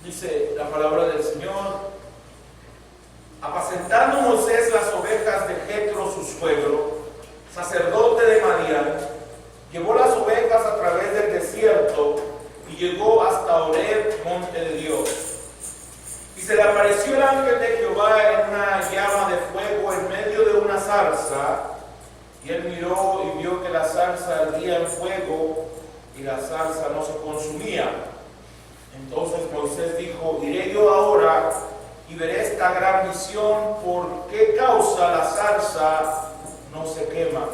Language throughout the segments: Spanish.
Dice la palabra del Señor: apacentando Moisés las ovejas de Jetro su suegro, sacerdote de Madián, llevó las ovejas a través del desierto y llegó hasta Horeb, monte de Dios. Y se le apareció el ángel de Jehová en una llama de fuego en medio de una zarza, y él miró y vio que la zarza ardía en fuego y la zarza no se consumía. Entonces Moisés dijo: iré yo ahora y veré esta gran visión, ¿por qué causa la zarza no se quema?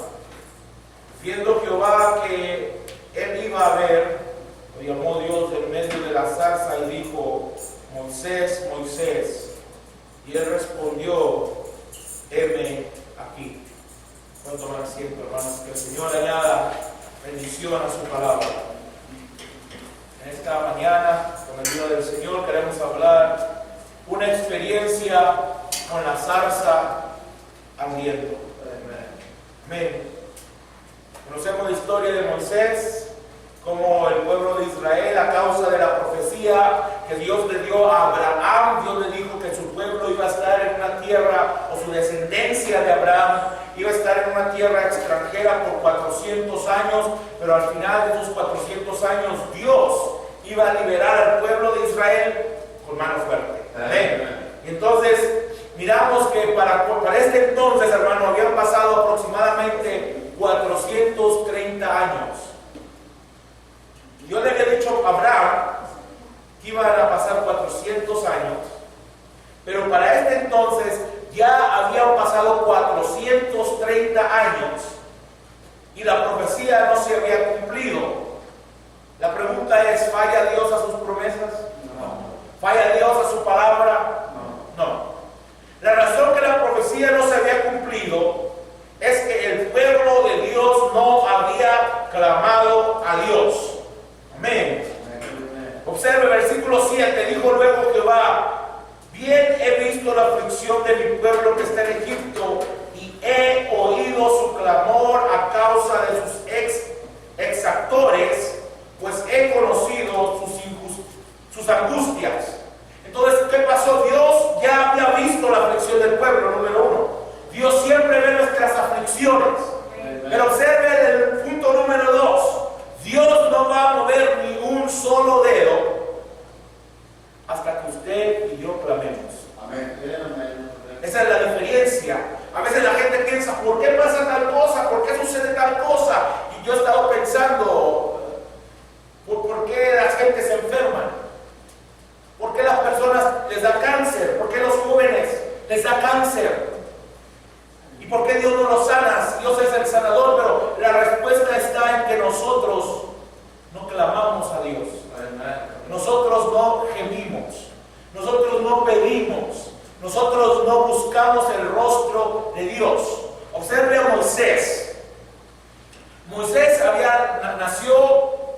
Viendo Jehová que él iba a ver, lo llamó Dios en medio de la zarza y dijo: Moisés, Moisés. Y él respondió: heme aquí. asiento, hermanos. Que el Señor añada bendición a su palabra. En esta mañana, con la ayuda del Señor, queremos hablar una experiencia con la zarza ardiendo. Amén. Conocemos la historia de Moisés, como el pueblo de Israel, a causa de la profecía que Dios le dio a Abraham, Dios le dijo que su pueblo iba a estar en una tierra, o su descendencia de Abraham iba a estar en una tierra extranjera por 400 años, pero al final de esos 400 años Dios iba a liberar al pueblo de Israel con mano fuerte. Amén. Y entonces miramos que para este entonces, hermano, habían pasado aproximadamente 430 años. Yo le había dicho a Abraham que iban a pasar 400 años, pero para este entonces ya habían pasado 430 años y la profecía no se había cumplido. La pregunta es, ¿falla Dios a sus promesas? No. ¿Falla Dios a su palabra? No. La razón que la profecía no se había cumplido es que el pueblo de Dios no había clamado a Dios. Amén. Observe el versículo 7, dijo luego Jehová: bien he visto la aflicción de mi pueblo que está en Egipto, y he oído su clamor a causa de sus exactores, pues he conocido sus angustias. Entonces, ¿qué pasó? Dios ya había visto la aflicción del pueblo, número uno. Dios siempre ve nuestras aflicciones. Pero observe el punto número 2. Dios no va a mover ni un solo dedo hasta que usted y yo clamemos. Amén. Esa es la diferencia. A veces la gente piensa, ¿por qué pasa tal cosa? ¿Por qué sucede tal cosa? Y yo he estado pensando, ¿por qué la gente se enferma? ¿Por qué las personas les da cáncer? ¿Por qué los jóvenes les da cáncer? ¿Y por qué Dios no los sana? Dios es el sanador, pero la respuesta está en que nosotros no clamamos a Dios. Nosotros no gemimos. Nosotros no pedimos. Nosotros no buscamos el rostro de Dios. Observe a Moisés. Moisés nació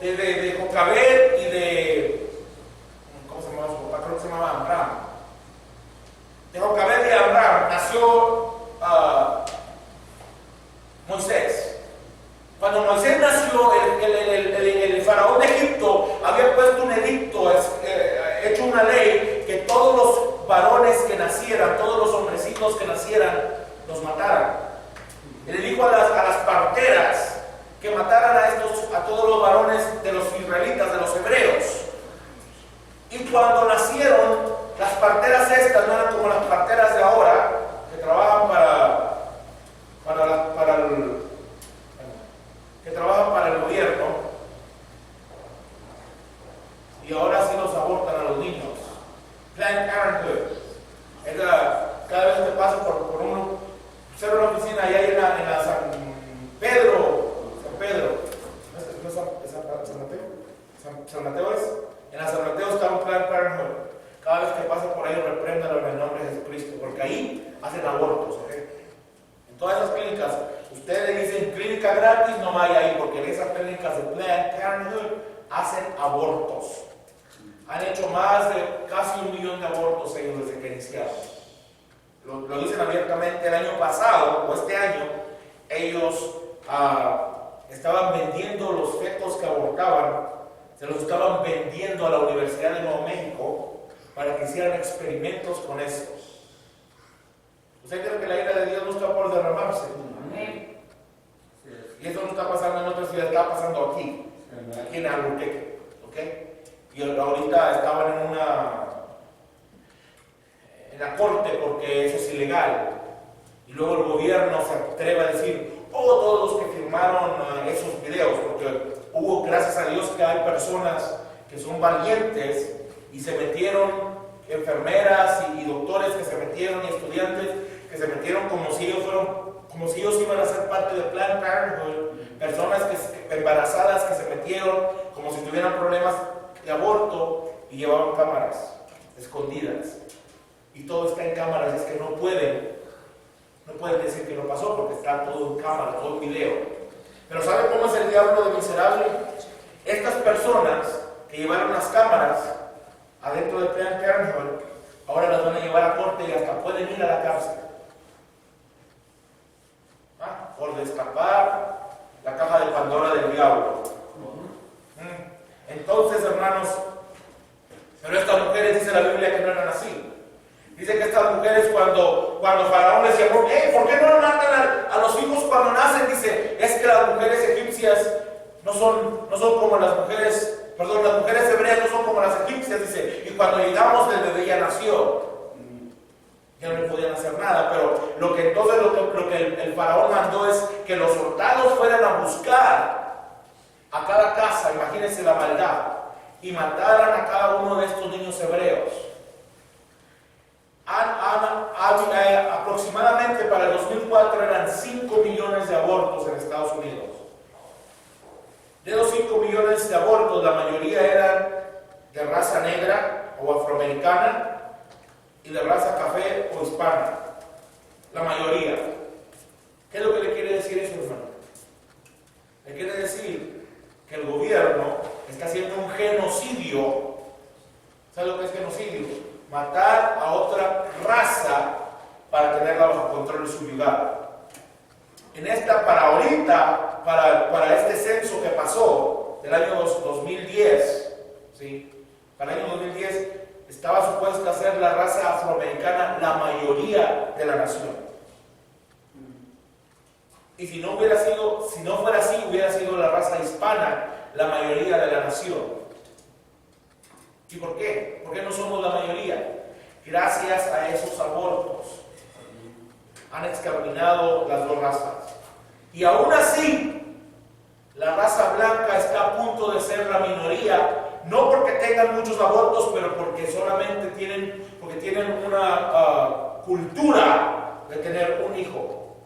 de Jocabed y de... ¿Cómo se llamaba su papá? Creo que se llamaba Amram. De Jocabed y Amram nació Moisés. Cuando Moisés nació, el faraón de Egipto había puesto un edicto, hecho una ley, que todos los varones que nacieran, todos los hombrecitos que nacieran, los mataran. Y le dijo a las parteras que mataran a todos los varones de los israelitas, de los hebreos. Y cuando nacieron, las parteras estas no eran como las parteras de ahora, que trabajan para el gobierno, y ahora sí los abortan a los niños. Planned Parenthood. Cada vez que paso por uno, observo una oficina allá en la San Pedro. ¿No es San Mateo? ¿San Mateo es? En la San Mateo está un Planned Parenthood. Cada vez que pasa por ahí, repréndalo en el nombre de Jesucristo, porque ahí hacen abortos. En todas esas clínicas, ustedes le dicen clínica gratis, no vaya ahí, porque en esas clínicas de Planned Parenthood hacen abortos. Han hecho más de casi 1 millón de abortos ellos desde que iniciaron. Lo dicen abiertamente. El año pasado, o este año, ellos estaban vendiendo los fetos que abortaban, se los estaban vendiendo a la Universidad de Nuevo México para que hicieran experimentos con estos. ¿Usted cree que la ira de Dios no está por derramarse? Amén. Y eso no está pasando en otra ciudad, está pasando aquí en Albuquerque. ¿Okay? Y ahorita estaban en la corte porque eso es ilegal. Y luego el gobierno se atreve a decir, todos los que firmaron esos videos, porque hubo, gracias a Dios, que hay personas que son valientes y se metieron, enfermeras y doctores que se metieron, y estudiantes que se metieron como si ellos iban a ser parte de Planned Parenthood, personas embarazadas que se metieron como si tuvieran problemas de aborto y llevaban cámaras escondidas. Y todo está en cámaras, es que no pueden No pueden decir que no pasó porque está todo en cámara, todo en video. Pero ¿sabe cómo es el diablo de miserable? Estas personas que llevaron las cámaras adentro de Planned Parenthood, ahora las van a llevar a corte y hasta pueden ir a la cárcel. Por destapar la caja de Pandora del diablo. Entonces, hermanos, pero estas mujeres, dice la Biblia, que no eran así. Dice que estas mujeres cuando Faraón les llamó, ¿por qué no matan a los hijos cuando nacen? Dice, es que las mujeres egipcias no son como las mujeres, las mujeres hebreas no son como las egipcias, dice, y cuando llegamos el bebé ya nació. Ya no le podían hacer nada, pero lo que el faraón mandó es que los soldados fueran a buscar a cada casa, imagínense la maldad, y mataran a cada uno de estos niños hebreos. Aproximadamente para el 2004 eran 5 millones de abortos en Estados Unidos. De los 5 millones de abortos, la mayoría eran de raza negra o afroamericana y de raza café o hispana. La mayoría. ¿Qué es lo que le quiere decir eso, hermano? Le quiere decir que el gobierno está haciendo un genocidio. ¿Sabe lo que es genocidio? Matar a otra raza para tenerla bajo control y subyugada. Para ahorita, para este censo que pasó del año 2010, ¿sí? Para el año 2010 estaba supuesta a ser la raza afroamericana la mayoría de la nación. Y si no fuera así, hubiera sido la raza hispana la mayoría de la nación. ¿Y por qué? ¿Por qué no somos la mayoría? Gracias a esos abortos han exterminado las dos razas. Y aún así, la raza blanca está a punto de ser la minoría, no porque tengan muchos abortos, pero porque solamente tienen una cultura de tener un hijo.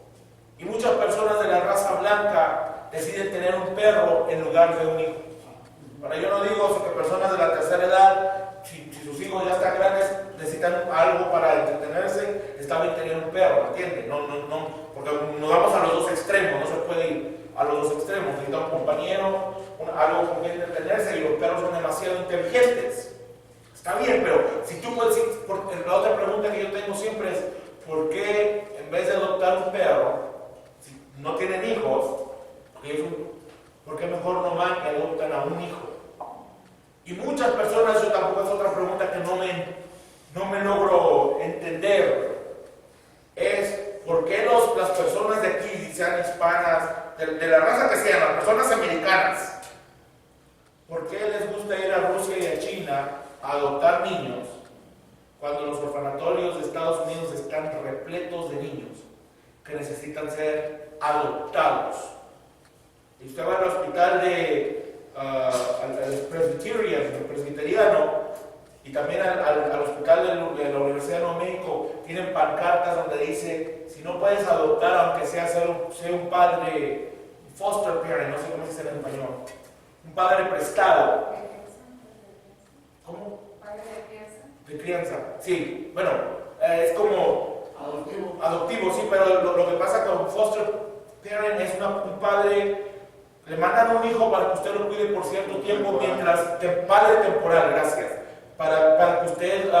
Y muchas personas de la raza blanca deciden tener un perro en lugar de un hijo. Ahora, yo no digo que personas de la tercera edad, si sus hijos ya están grandes, necesitan algo para entretenerse, está bien tener un perro, ¿entiendes? No, porque nos vamos a los dos extremos, no se puede ir a los dos extremos. Necesita un compañero, algo con quien entretenerse, y los perros son demasiado inteligentes. Está bien, pero si tú puedes decir, la otra pregunta que yo tengo siempre es, ¿por qué en vez de adoptar un perro, si no tienen hijos, ¿por qué mejor no van y adoptan a un hijo? Y muchas personas, eso tampoco es otra pregunta que no me logro entender, es ¿por qué las personas de aquí, sean hispanas, de la raza que sean, las personas americanas, ¿por qué les gusta ir a Rusia y a China a adoptar niños cuando los orfanatorios de Estados Unidos están repletos de niños que necesitan ser adoptados? Y usted va al hospital al presbiteriano, y también al hospital de la Universidad de Nuevo México, tienen pancartas donde dice, si no puedes adoptar, aunque sea ser un padre, foster parent, no sé cómo se dice en español, un padre prestado. ¿Cómo? ¿Padre de crianza? Sí, bueno, es como adoptivo, sí, pero lo que pasa con foster parent es un padre. Le mandan un hijo para que usted lo cuide por cierto tiempo, padre temporal, gracias, para que usted,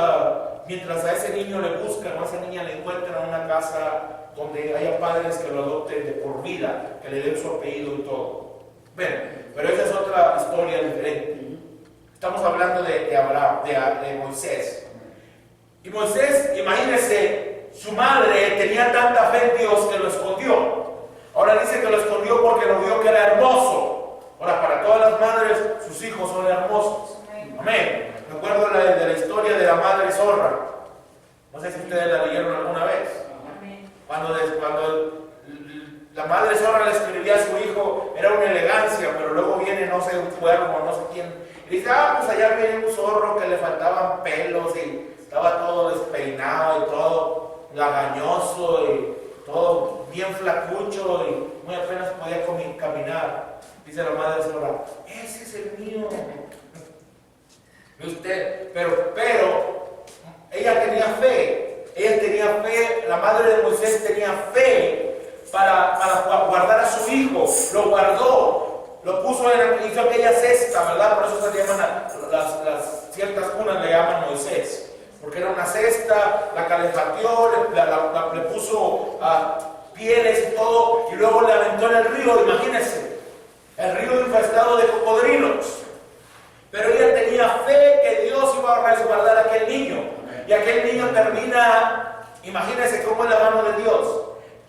mientras a ese niño le buscan o a esa niña le encuentran una casa donde haya padres que lo adopten de por vida, que le den su apellido y todo. Bueno, pero esa es otra historia diferente. Estamos hablando de Abraham, de Moisés. Y Moisés, imagínese, su madre tenía tanta fe en Dios que lo escondió. Ahora dice que lo escondió porque lo vio que era hermoso. Ahora, para todas las madres, sus hijos son hermosos. Amén. Me acuerdo de la historia de la madre zorra. No sé si ustedes la leyeron alguna vez. Cuando la madre zorra le escribía a su hijo, era una elegancia, pero luego viene, no sé, un cuervo, no sé quién. Y dice, pues allá viene un zorro que le faltaban pelos y estaba todo despeinado y todo lagañoso y todo bien flacucho y muy apenas podía caminar. Dice la madre zorra, ese es el mío. Y usted, pero ella tenía fe Ella tenía fe, la madre de Moisés tenía fe para guardar a su hijo. Lo guardó, lo puso hizo aquella cesta, ¿verdad? Por eso se llaman las ciertas cunas le llaman Moisés. Porque era una cesta, la calefateó, le puso pieles y todo, y luego le aventó en el río, imagínense. El río infestado de cocodrilos. Pero ella tenía fe que Dios iba a resguardar a aquel niño. Y aquel niño termina, imagínense cómo es la mano de Dios.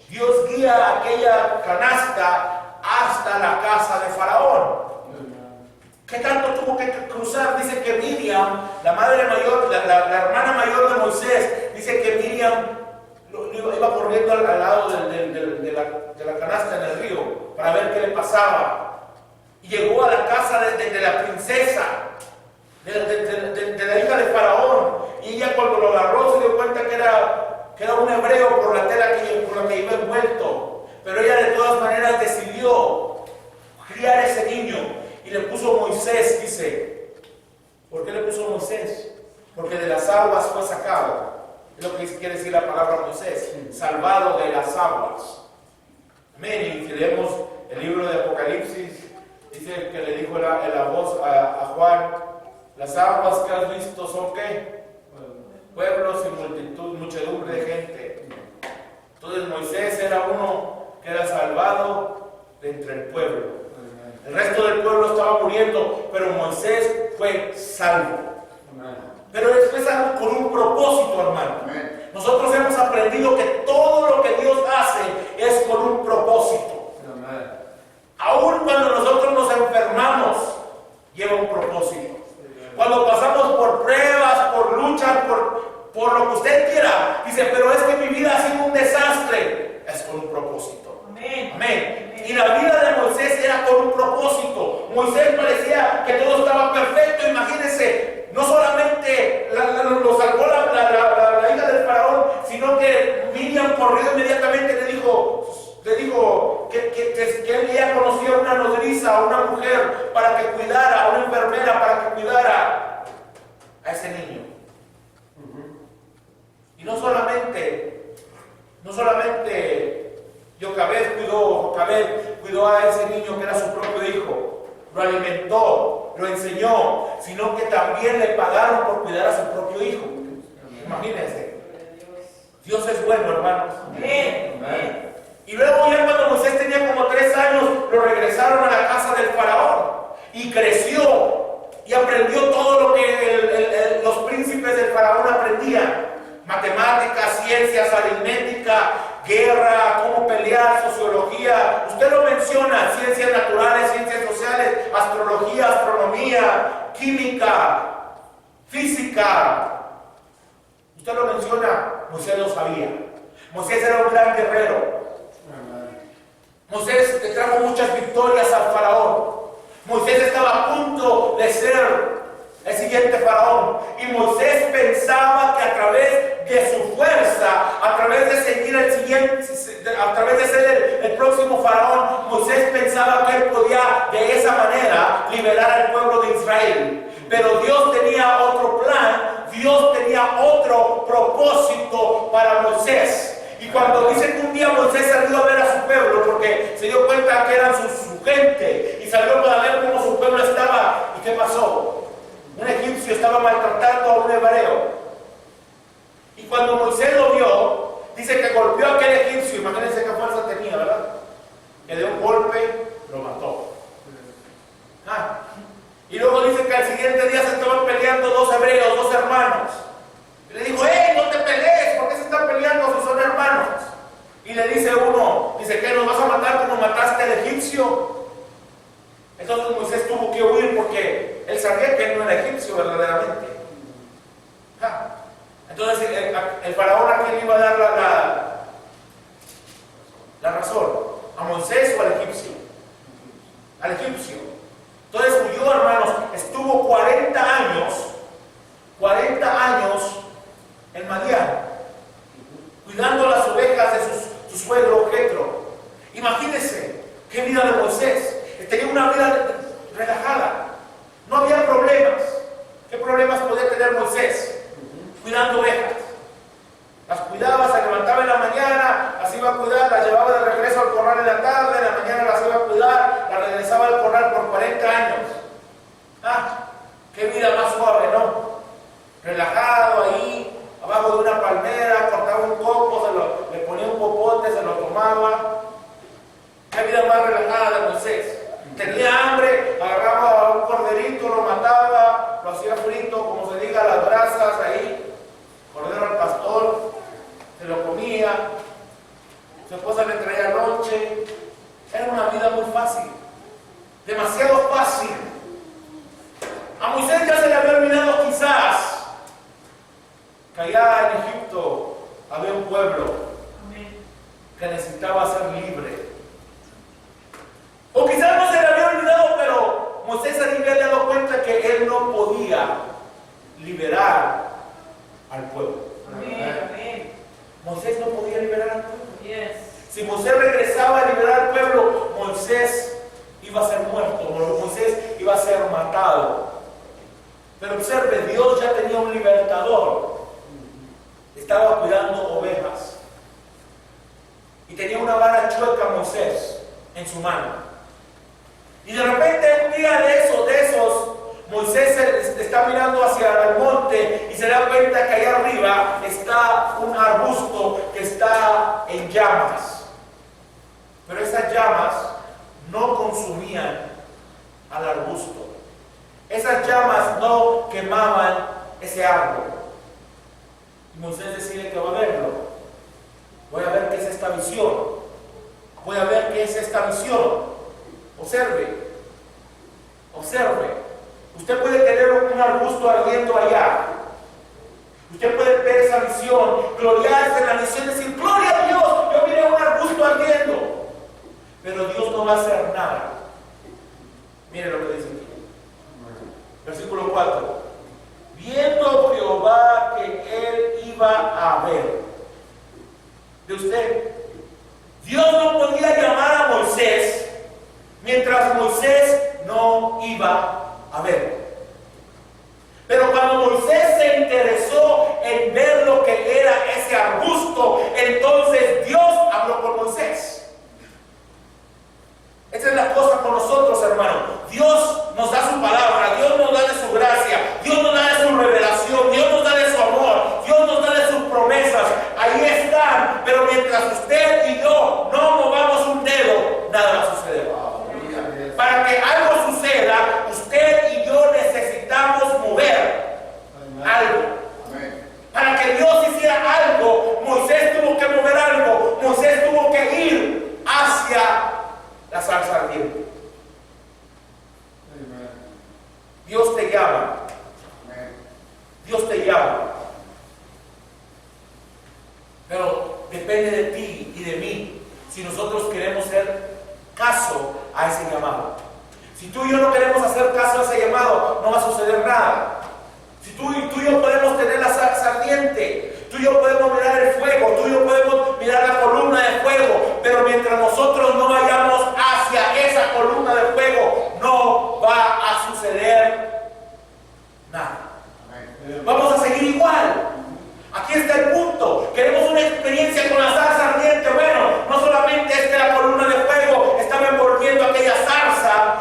Dios guía aquella canasta hasta la casa de Faraón. ¿Qué tanto tuvo que cruzar? Dice que Miriam, la madre mayor, la hermana mayor de Moisés, dice que Miriam iba corriendo al lado de la canasta en el río para ver qué le pasaba. Y llegó a la casa de la princesa, de la hija de Faraón. Y ella cuando lo agarró se dio cuenta que era un hebreo por la tela por la que iba envuelto. Pero ella de todas maneras decidió criar a ese niño. Y le puso Moisés, dice. ¿Por qué le puso Moisés? Porque de las aguas fue sacado. Es lo que quiere decir la palabra Moisés. Salvado de las aguas. Amén. Y si leemos el libro de Apocalipsis, dice que le dijo la voz a Juan, las aguas que has visto son ¿qué? Pueblos y multitud, muchedumbre de gente. Entonces Moisés era uno que era salvado de entre el pueblo. El resto del pueblo estaba muriendo, pero Moisés fue salvo. Pero después algo con un propósito, hermano. Nosotros hemos aprendido que todo lo que Dios hace es con un propósito. Aún cuando nosotros nos enfermamos, lleva un propósito. Cuando pasamos por pruebas, por luchas, por lo que usted quiera, dice, pero es que mi vida ha sido un desastre. Es con un propósito. Amén. Amén. Y la vida de Moisés era con un propósito. Moisés parecía que todo estaba perfecto. Imagínense, no solamente lo salvó la hija del faraón, sino que Miriam corrió inmediatamente le dijo que él ya conocía a una nodriza, a una mujer para que cuidara, a una enfermera para que cuidara a ese niño. Y no solamente Jocabed cuidó a ese niño que era su propio hijo, lo alimentó, lo enseñó, sino que también le pagaron por cuidar a su propio hijo. Imagínense. Dios es bueno, hermanos. Amén. Y luego ya cuando Moisés tenía como 3 años, lo regresaron a la casa del faraón. Y creció y aprendió todo lo que los príncipes del faraón aprendían. Matemáticas, ciencias, aritmética, guerra, cómo pelear, sociología. Usted lo menciona, ciencias naturales, ciencias sociales, astrología, astronomía, química, física. Usted lo menciona, Moisés lo sabía. Moisés era un gran guerrero. Moisés le trajo muchas victorias al faraón. Moisés estaba a punto de ser el siguiente faraón. Y Moisés pensaba que a través de su fuerza, a través de seguir a través de ser el próximo faraón, Moisés pensaba que él podía de esa manera liberar al pueblo de Israel. Pero Dios tenía otro plan, Dios tenía otro propósito para Moisés. Y cuando dice que un día Moisés salió a ver a su pueblo, porque se dio cuenta que eran su gente, y salió para ver cómo su pueblo estaba, ¿y qué pasó? Un egipcio estaba maltratando a un hebreo. Y cuando Moisés lo vio, dice que golpeó a aquel egipcio. Imagínense qué fuerza tenía, ¿verdad? Que de un golpe lo mató. Y luego dice que al siguiente día se estaban peleando 2 hebreos, 2 hermanos. Y le dijo, ¡hey, no te pelees! ¿Por qué se están peleando si son hermanos? Y le dice uno, ¿qué, nos vas a matar como mataste al egipcio? Entonces Moisés tuvo que huir porque él sabía que él no era egipcio verdaderamente. Entonces el faraón a quién iba a dar la razón, ¿a Moisés o al egipcio? Al egipcio. Entonces huyó, hermanos, estuvo 40 años en Madián, cuidando las ovejas de su suegro Jetro. Imagínense qué vida de Moisés. Tenía una vida relajada, no había problemas. ¿Qué problemas podía tener Moisés? Cuidando ovejas. Las cuidaba, se levantaba en la mañana, las iba a cuidar, las llevaba de regreso al corral en la tarde, en la mañana las iba a cuidar, las regresaba al corral por 40 años. Qué vida más suave, ¿no? Relajado ahí, abajo de una palmera, cortaba un coco, le ponía un popote, se lo tomaba. Qué vida más relajada de Moisés. Tenía hambre, agarraba un corderito, lo mataba, lo hacía frito, como se diga, a las brasas ahí, cordero al pastor, se lo comía, su esposa le traía lonche. Era una vida muy fácil, demasiado fácil. A Moisés ya se le había olvidado quizás que allá en Egipto había un pueblo que necesitaba ser libre. O quizás no se le había olvidado, pero Moisés se había dado cuenta que él no podía liberar al pueblo. Amén. Moisés no podía liberar al pueblo. Yes. Si Moisés regresaba a liberar al pueblo, Moisés iba a ser muerto, Moisés iba a ser matado. Pero observe, Dios ya tenía un libertador. Estaba cuidando ovejas. Y tenía una vara chueca Moisés en su mano. Y de repente un día de esos, Moisés está mirando hacia el monte y se da cuenta que allá arriba está un arbusto que está en llamas. Pero esas llamas no consumían al arbusto. Esas llamas no quemaban ese árbol. Y Moisés decide que va a verlo. Voy a ver qué es esta visión. Voy a ver qué es esta visión. Observe. Usted puede tener un arbusto ardiendo allá. Usted puede ver esa visión, gloriarse en la visión, decir, gloria a Dios, yo miré un arbusto ardiendo. Pero Dios no va a hacer nada. Mire lo que dice aquí. Versículo 4. Viendo Jehová que él iba a ver. De usted, Dios no podía llamar a Moisés mientras Moisés no iba a ver. Pero cuando Moisés se interesó en ver lo que era ese arbusto, entonces Dios habló con Moisés. Esa es la cosa con nosotros, hermano. Dios nos da su palabra, Dios nos da de su gracia, Dios nos da de su revelación, Dios nos da de su amor, Dios nos da de sus promesas. Ahí están, pero mientras usted y yo no movamos un dedo, nada va a suceder. Para que algo suceda, usted y yo necesitamos mover algo. Para que Dios hiciera algo, Moisés tuvo que mover algo. Moisés tuvo que ir hacia la zarza ardiente. Dios te llama. Dios te llama. Pero depende de ti y de mí si nosotros queremos hacer caso a ese llamado. Si tú y yo no queremos hacer caso a ese llamado, no va a suceder nada. Si tú y yo podemos tener la zarza ardiente, tú y yo podemos mirar el fuego, tú y yo podemos mirar la columna de fuego, pero mientras nosotros no vayamos hacia esa columna de fuego, no va a suceder nada. Vamos a seguir igual. Aquí está el punto. Queremos una experiencia con la zarza ardiente. Bueno, no solamente es que la columna de fuego estaba envolviendo aquella zarza,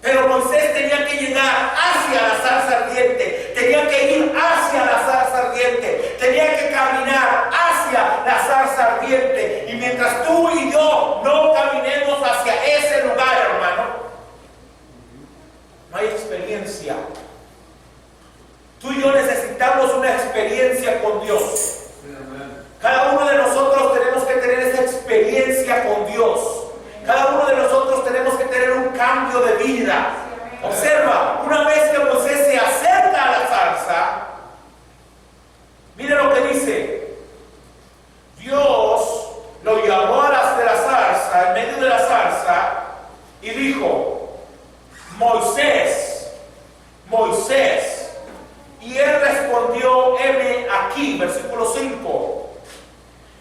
pero Moisés tenía que llegar hacia la zarza ardiente, tenía que ir hacia la zarza ardiente, tenía que caminar hacia la zarza ardiente. Y mientras tú y yo no caminemos hacia ese lugar, hermano, no hay experiencia. Tú y yo necesitamos una experiencia con Dios. Cada uno de nosotros tenemos que tener esa experiencia con Dios. Cada uno de nosotros tenemos que tener un cambio de vida. Observa, una vez que Moisés se acerca a la zarza, mire lo que dice. Dios lo llamó de la zarza, en medio de la zarza, y dijo, Moisés, Moisés. Y él respondió, heme aquí, versículo 5.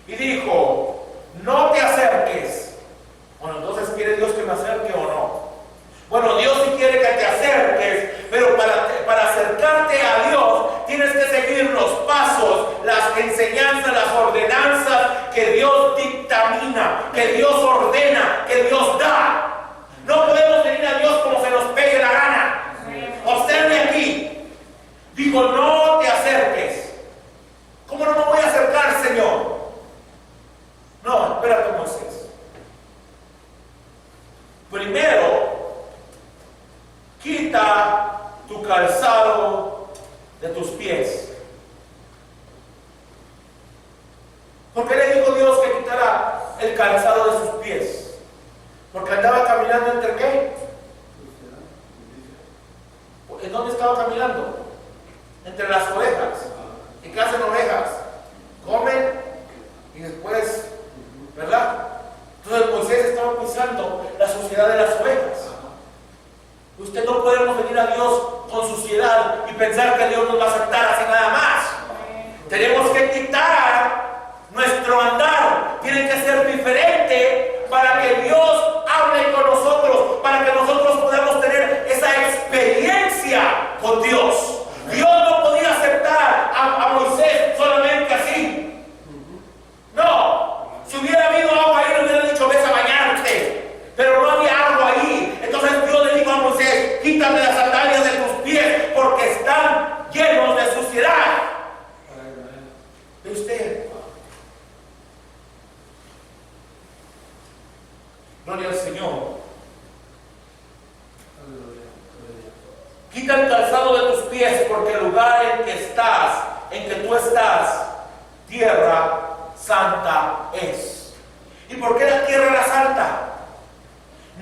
Y dijo, no te acerques. Bueno, entonces, ¿quiere Dios que me acerque o no? Bueno, Dios sí quiere que te acerques, pero para acercarte a Dios tienes que seguir los pasos, las enseñanzas, las sus pies. Porque andaba caminando entre ¿qué? ¿En dónde estaba caminando? Entre las ovejas. ¿Y qué hacen ovejas? Comen y después, ¿verdad? Entonces Moisés estaba pisando la suciedad de las ovejas. Usted no podemos venir a Dios con suciedad y pensar que Dios nos va a aceptar así nada más. Tenemos que quitar nuestro andar. Tiene que ser diferente para que Dios hable con nosotros, para que nosotros podamos tener esa experiencia con Dios. Dios no podía aceptar a Moisés solamente así. No, si hubiera habido agua ahí, le hubiera dicho, ves a bañarte. Pero no había agua ahí. Entonces Dios le dijo a Moisés, quítame las sandalias de tus pies, porque están llenos de suciedad. ¿Ve usted? Gloria al Señor. Quita el calzado de tus pies, porque el lugar en que tú estás, tierra santa es. ¿Y por qué la tierra era santa?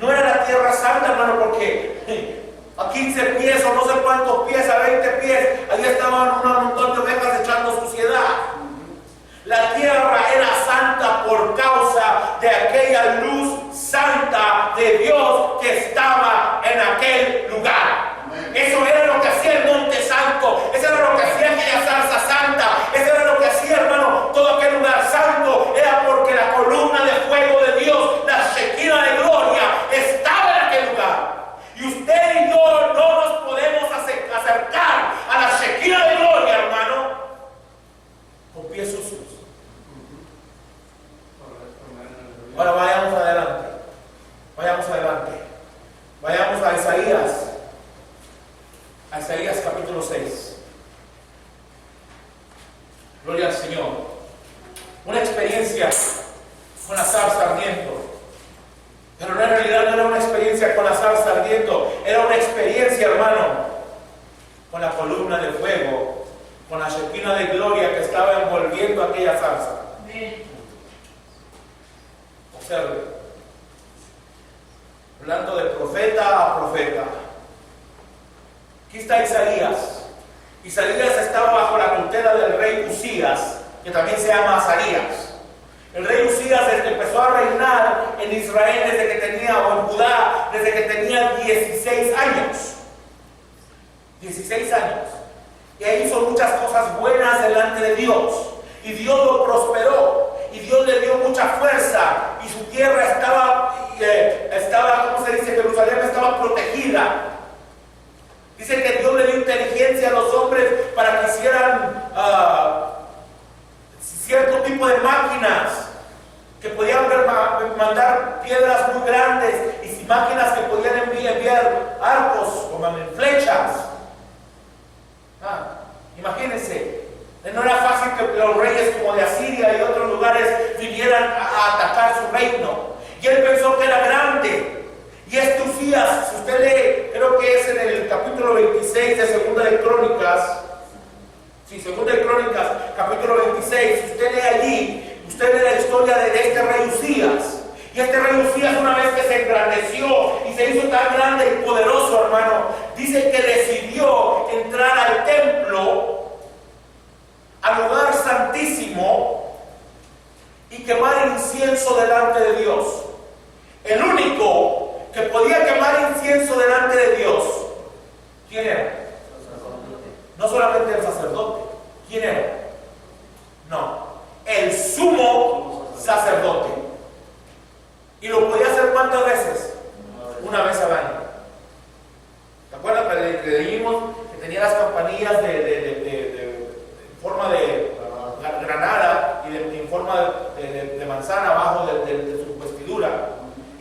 No era la tierra santa, hermano, porque a 15 pies o no sé cuántos pies, a 20 pies, ahí estaban un montón de ovejas echando suciedad. La tierra era santa por causa de aquella luz santa de Dios que estaba en aquel lugar. Eso era lo que hacía el monte santo, eso era lo que hacía aquella zarza santa, eso era lo que hacía, hermano, todo aquel lugar santo. Era porque la columna de fuego de Dios, la Shekinah de gloria, estaba en aquel lugar. Y usted y yo no nos podemos acercar a la Shekinah de gloria, hermano, con pies sucios. Ahora vayamos adelante. Vayamos a Isaías. A Isaías capítulo 6. Gloria al Señor. Una experiencia con la zarza ardiendo. Pero en realidad no era una experiencia con la zarza ardiendo. Era una experiencia, hermano, con la columna de fuego, con la Shekinah de gloria que estaba envolviendo aquella zarza. Observe. Hablando de profeta a profeta. Aquí está Isaías. Isaías estaba bajo la tutela del rey Usías, que también se llama Azarías. El rey Usías empezó a reinar en Israel desde que tenía, o en Judá, desde que tenía 16 años. 16 años. Y ahí hizo muchas cosas buenas delante de Dios. Y Dios lo prosperó. Y Dios le dio mucha fuerza. Y su tierra estaba, ¿cómo se dice? Jerusalén estaba protegida. Dice que Dios le dio inteligencia a los hombres para que hicieran cierto tipo de máquinas que podían mandar piedras muy grandes y máquinas que podían enviar arcos como flechas. Imagínense, no era fácil que los reyes como de Asiria y otros lugares vinieran a atacar su reino. Y él pensó que era grande. Y Usías, si usted lee, creo que es en el capítulo 26 de Segunda de Crónicas, Segunda de Crónicas, capítulo 26, si usted lee allí, usted lee la historia de este rey Usías. Y este rey Usías, una vez que se engrandeció y se hizo tan grande y poderoso, hermano, dice que decidió entrar al templo, al lugar santísimo, y quemar incienso delante de Dios. El único que podía quemar incienso delante de Dios, ¿quién era? No solamente el sacerdote. ¿Quién era? No, el sumo sacerdote. ¿Y lo podía hacer cuántas veces? Una vez al año. ¿Te acuerdas que leímos que tenía las campanillas en forma de granada y en forma de manzana abajo de su vestidura?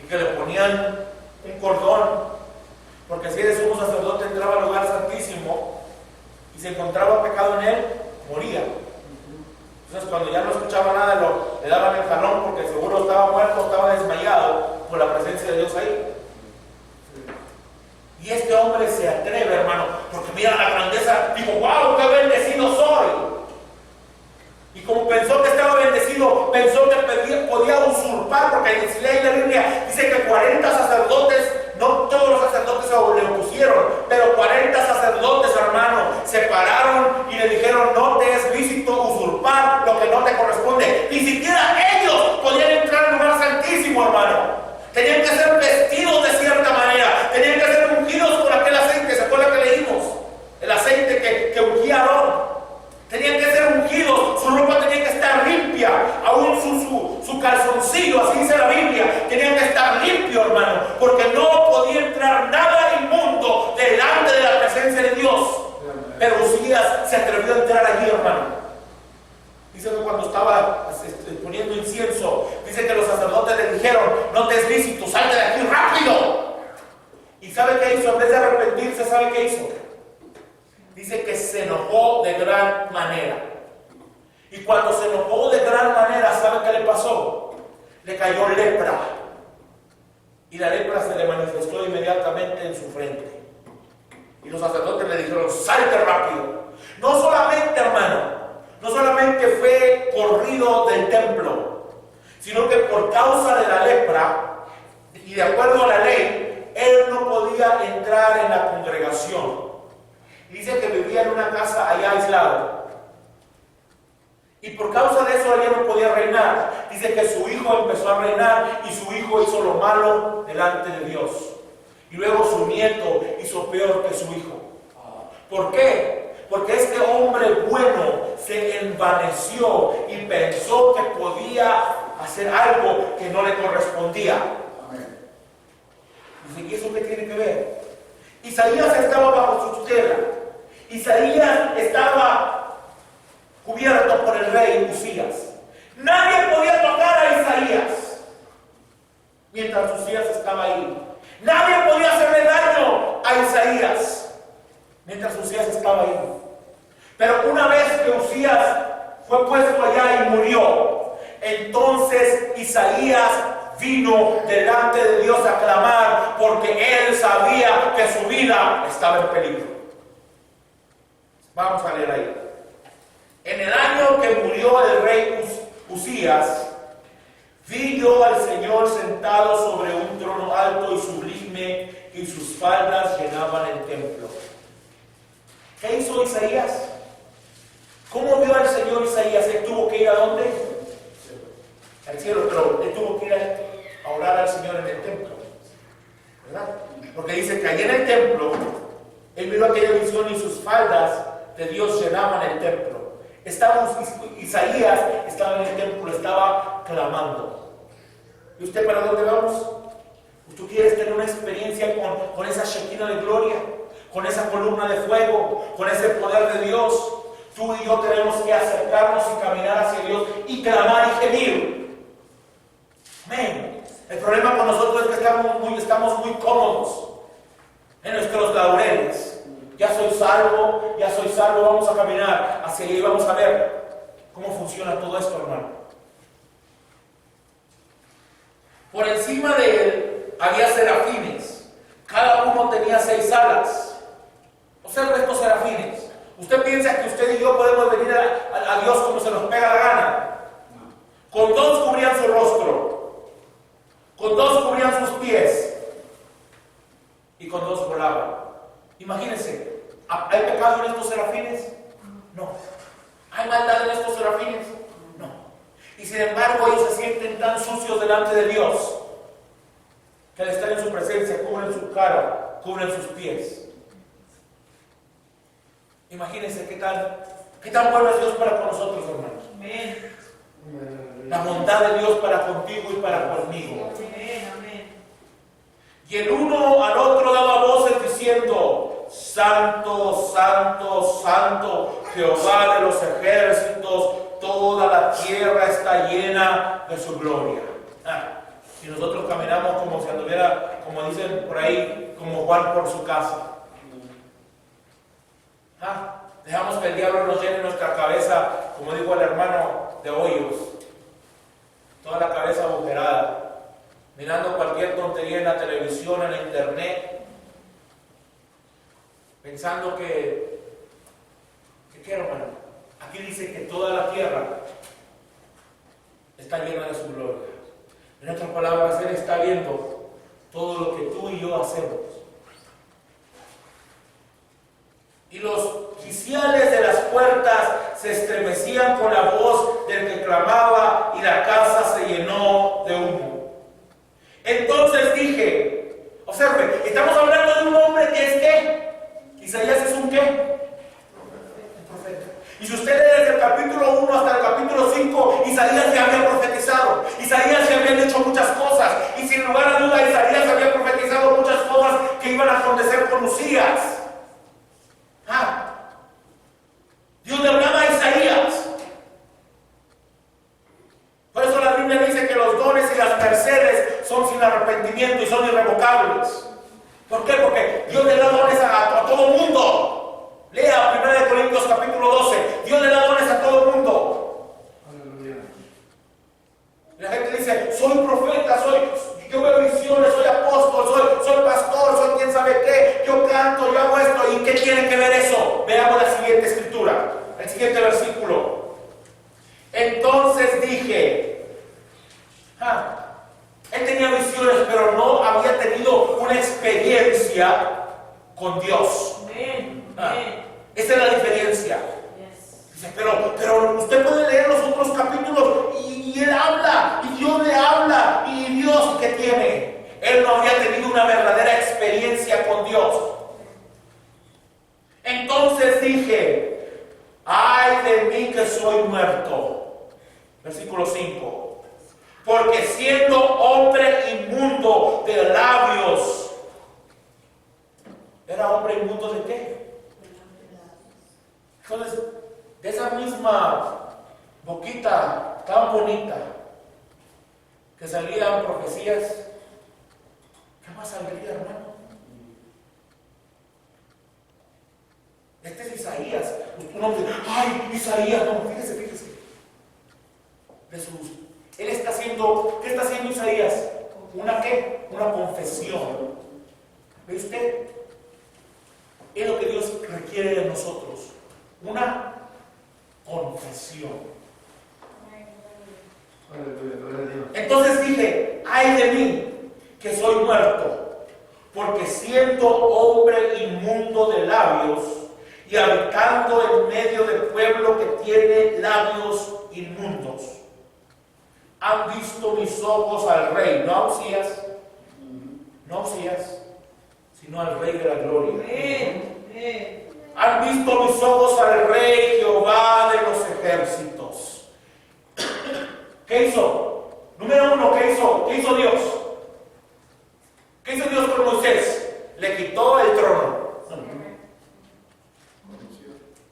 Y que le ponían un cordón, porque si el sumo sacerdote entraba al lugar santísimo y se encontraba pecado en él, moría. Entonces cuando ya no escuchaba nada, le daban el jalón porque seguro estaba muerto, estaba desmayado por la presencia de Dios ahí. Y este hombre se atreve, hermano, porque mira la grandeza, digo, wow, qué bendecido soy. Y como pensó que estaba bendecido, pensó que podía usurpar, porque si lee la Biblia, dice que 40 sacerdotes, no todos los sacerdotes le opusieron, pero 40 sacerdotes, hermano, se pararon y le dijeron: no te es lícito usurpar lo que no te corresponde. Ni siquiera ellos podían entrar al lugar santísimo, hermano. Tenían que ser vestidos de cierta manera, tenían que ser ungidos con aquel aceite. ¿Se acuerdan que leímos? El aceite que ungía a Aarón. Tenían que ser ungidos, su ropa tenía que estar limpia, aún su calzoncillo, así dice la Biblia, tenía que estar limpio, hermano, porque no podía entrar nada inmundo delante de la presencia de Dios. Pero Uzías se atrevió a entrar allí, hermano. Dice que cuando estaba poniendo incienso, dice que los sacerdotes le dijeron: no te es lícito, salte de aquí rápido. ¿Y sabe qué hizo? En vez de arrepentirse, ¿sabe qué hizo? Dice que se enojó de gran manera. Y cuando se enojó de gran manera, ¿sabe qué le pasó? Le cayó lepra. Y la lepra se le manifestó inmediatamente en su frente. Y los sacerdotes le dijeron: salte rápido. No solamente, hermano, no solamente fue corrido del templo, sino que por causa de la lepra, y de acuerdo a la ley, él no podía entrar en la congregación. Dice que vivía en una casa allá aislado. Y por causa de eso él ya no podía reinar. Dice que su hijo empezó a reinar y su hijo hizo lo malo delante de Dios. Y luego su nieto hizo peor que su hijo. ¿Por qué? Porque este hombre bueno se envaneció y pensó que podía hacer algo que no le correspondía. Dice: ¿y eso qué tiene que ver? Isaías estaba bajo su tutela. Isaías estaba cubierto por el rey Uzías. Nadie podía tocar a Isaías mientras Uzías estaba ahí. Nadie podía hacerle daño a Isaías mientras Uzías estaba ahí. Pero una vez que Uzías fue puesto allá y murió, entonces Isaías vino delante de Dios a clamar, porque él sabía que su vida estaba en peligro. Vamos a leer ahí. En el año que murió el rey Uzías, vi yo al Señor sentado sobre un trono alto y sublime, y sus faldas llenaban el templo. ¿Qué hizo Isaías? ¿Cómo vio al Señor Isaías? Él tuvo que ir ¿a dónde? Al cielo, pero él tuvo que ir a orar al Señor en el templo, ¿verdad? Porque dice que allí en el templo, él vio aquella visión y sus faldas de Dios llenaban el templo. Isaías estaba en el templo, estaba clamando. ¿Y usted para dónde vamos? ¿Tú quieres tener una experiencia con esa Shekinah de gloria? Con esa columna de fuego, con ese poder de Dios. Tú y yo tenemos que acercarnos y caminar hacia Dios y clamar y gemir. Amén. El problema con nosotros es que estamos muy cómodos en nuestros laureles. Ya soy salvo, vamos a caminar hacia allí y vamos a ver cómo funciona todo esto, hermano. Por encima de él había serafines. Cada uno tenía 6 alas. Observe estos serafines. ¿Usted piensa que usted y yo podemos venir a Dios como se nos pega la gana? Con 2 cubrían su rostro, con 2 cubrían sus pies y con 2 volaban. Imagínense, ¿hay pecado en estos serafines? No. ¿Hay maldad en estos serafines? No. Y sin embargo ellos se sienten tan sucios delante de Dios que al estar en su presencia cubren su cara, cubren sus pies. Imagínense qué tan bueno es Dios para con nosotros, hermanos. Amén. La bondad de Dios para contigo y para conmigo. Amén. Y el uno al otro daba voces diciendo: Santo, Santo, Santo, Jehová de los ejércitos, toda la tierra está llena de su gloria. Y nosotros caminamos como si anduviera, como dicen por ahí, como Juan por su casa. Dejamos que el diablo nos llene nuestra cabeza, como dijo el hermano, de hoyos. Toda la cabeza agujerada, mirando cualquier tontería en la televisión, en la internet, pensando que ¿qué, hermano? Aquí dice que toda la tierra está llena de su gloria. En otras palabras, Él está viendo todo lo que tú y yo hacemos. Y los oficiales de las puertas se estremecían con la voz del que clamaba, y la casa se llenó de humo. Entonces dije, observe, estamos hablando de un hombre que es ¿qué? Isaías es un ¿qué? Un profeta. Y si usted lee desde el capítulo 1 hasta el capítulo 5, Isaías ya había profetizado. Isaías ya había dicho muchas cosas. Y sin lugar a duda, Isaías había profetizado muchas cosas que iban a acontecer con Usías. Dios le hablaba a Isaías. Por eso la Biblia dice que los dones y las mercedes son sin arrepentimiento y son irrevocables. ¿Por qué? Porque Dios le da dones a todo el mundo. Lea 1 Corintios capítulo 12. Dios le da dones a todo el mundo. Aleluya. La gente dice, soy profeta, yo veo visiones, soy apóstol, soy pastor, soy quien sabe qué, yo canto, yo hago esto. ¿Y qué tiene que ver eso? Veamos la siguiente escritura, el siguiente versículo. Entonces dije, él tenía visiones, pero no había tenido una experiencia con Dios. Esa es la diferencia. Dice, pero usted puede leer los otros capítulos y él habla, y Dios le habla, y Dios, ¿qué tiene? Él no había tenido una verdadera experiencia con Dios. Entonces dije, ay de mí que soy muerto. Versículo 5. Porque siendo hombre inmundo de labios, ¿era hombre inmundo de qué? Entonces, de esa misma boquita tan bonita que salían profecías, ¿qué más saldría, hermano? Este es Isaías. Uno dice, ay, Isaías, no, fíjese. Jesús. Él está haciendo, ¿qué está haciendo Isaías? ¿Una qué? Una confesión. ¿Ve usted? Es lo que Dios requiere de nosotros. Una confesión. Entonces dije, ay de mí, que soy muerto, porque siendo hombre inmundo de labios y habitando en medio de pueblo que tiene labios inmundos, han visto mis ojos al Rey, no a Usías, sino al Rey de la gloria. Han visto mis ojos al Rey Jehová de los ejércitos. ¿Qué hizo? Número 1, ¿qué hizo? ¿Qué hizo Dios? ¿Qué hizo Dios con Moisés? Le quitó el trono.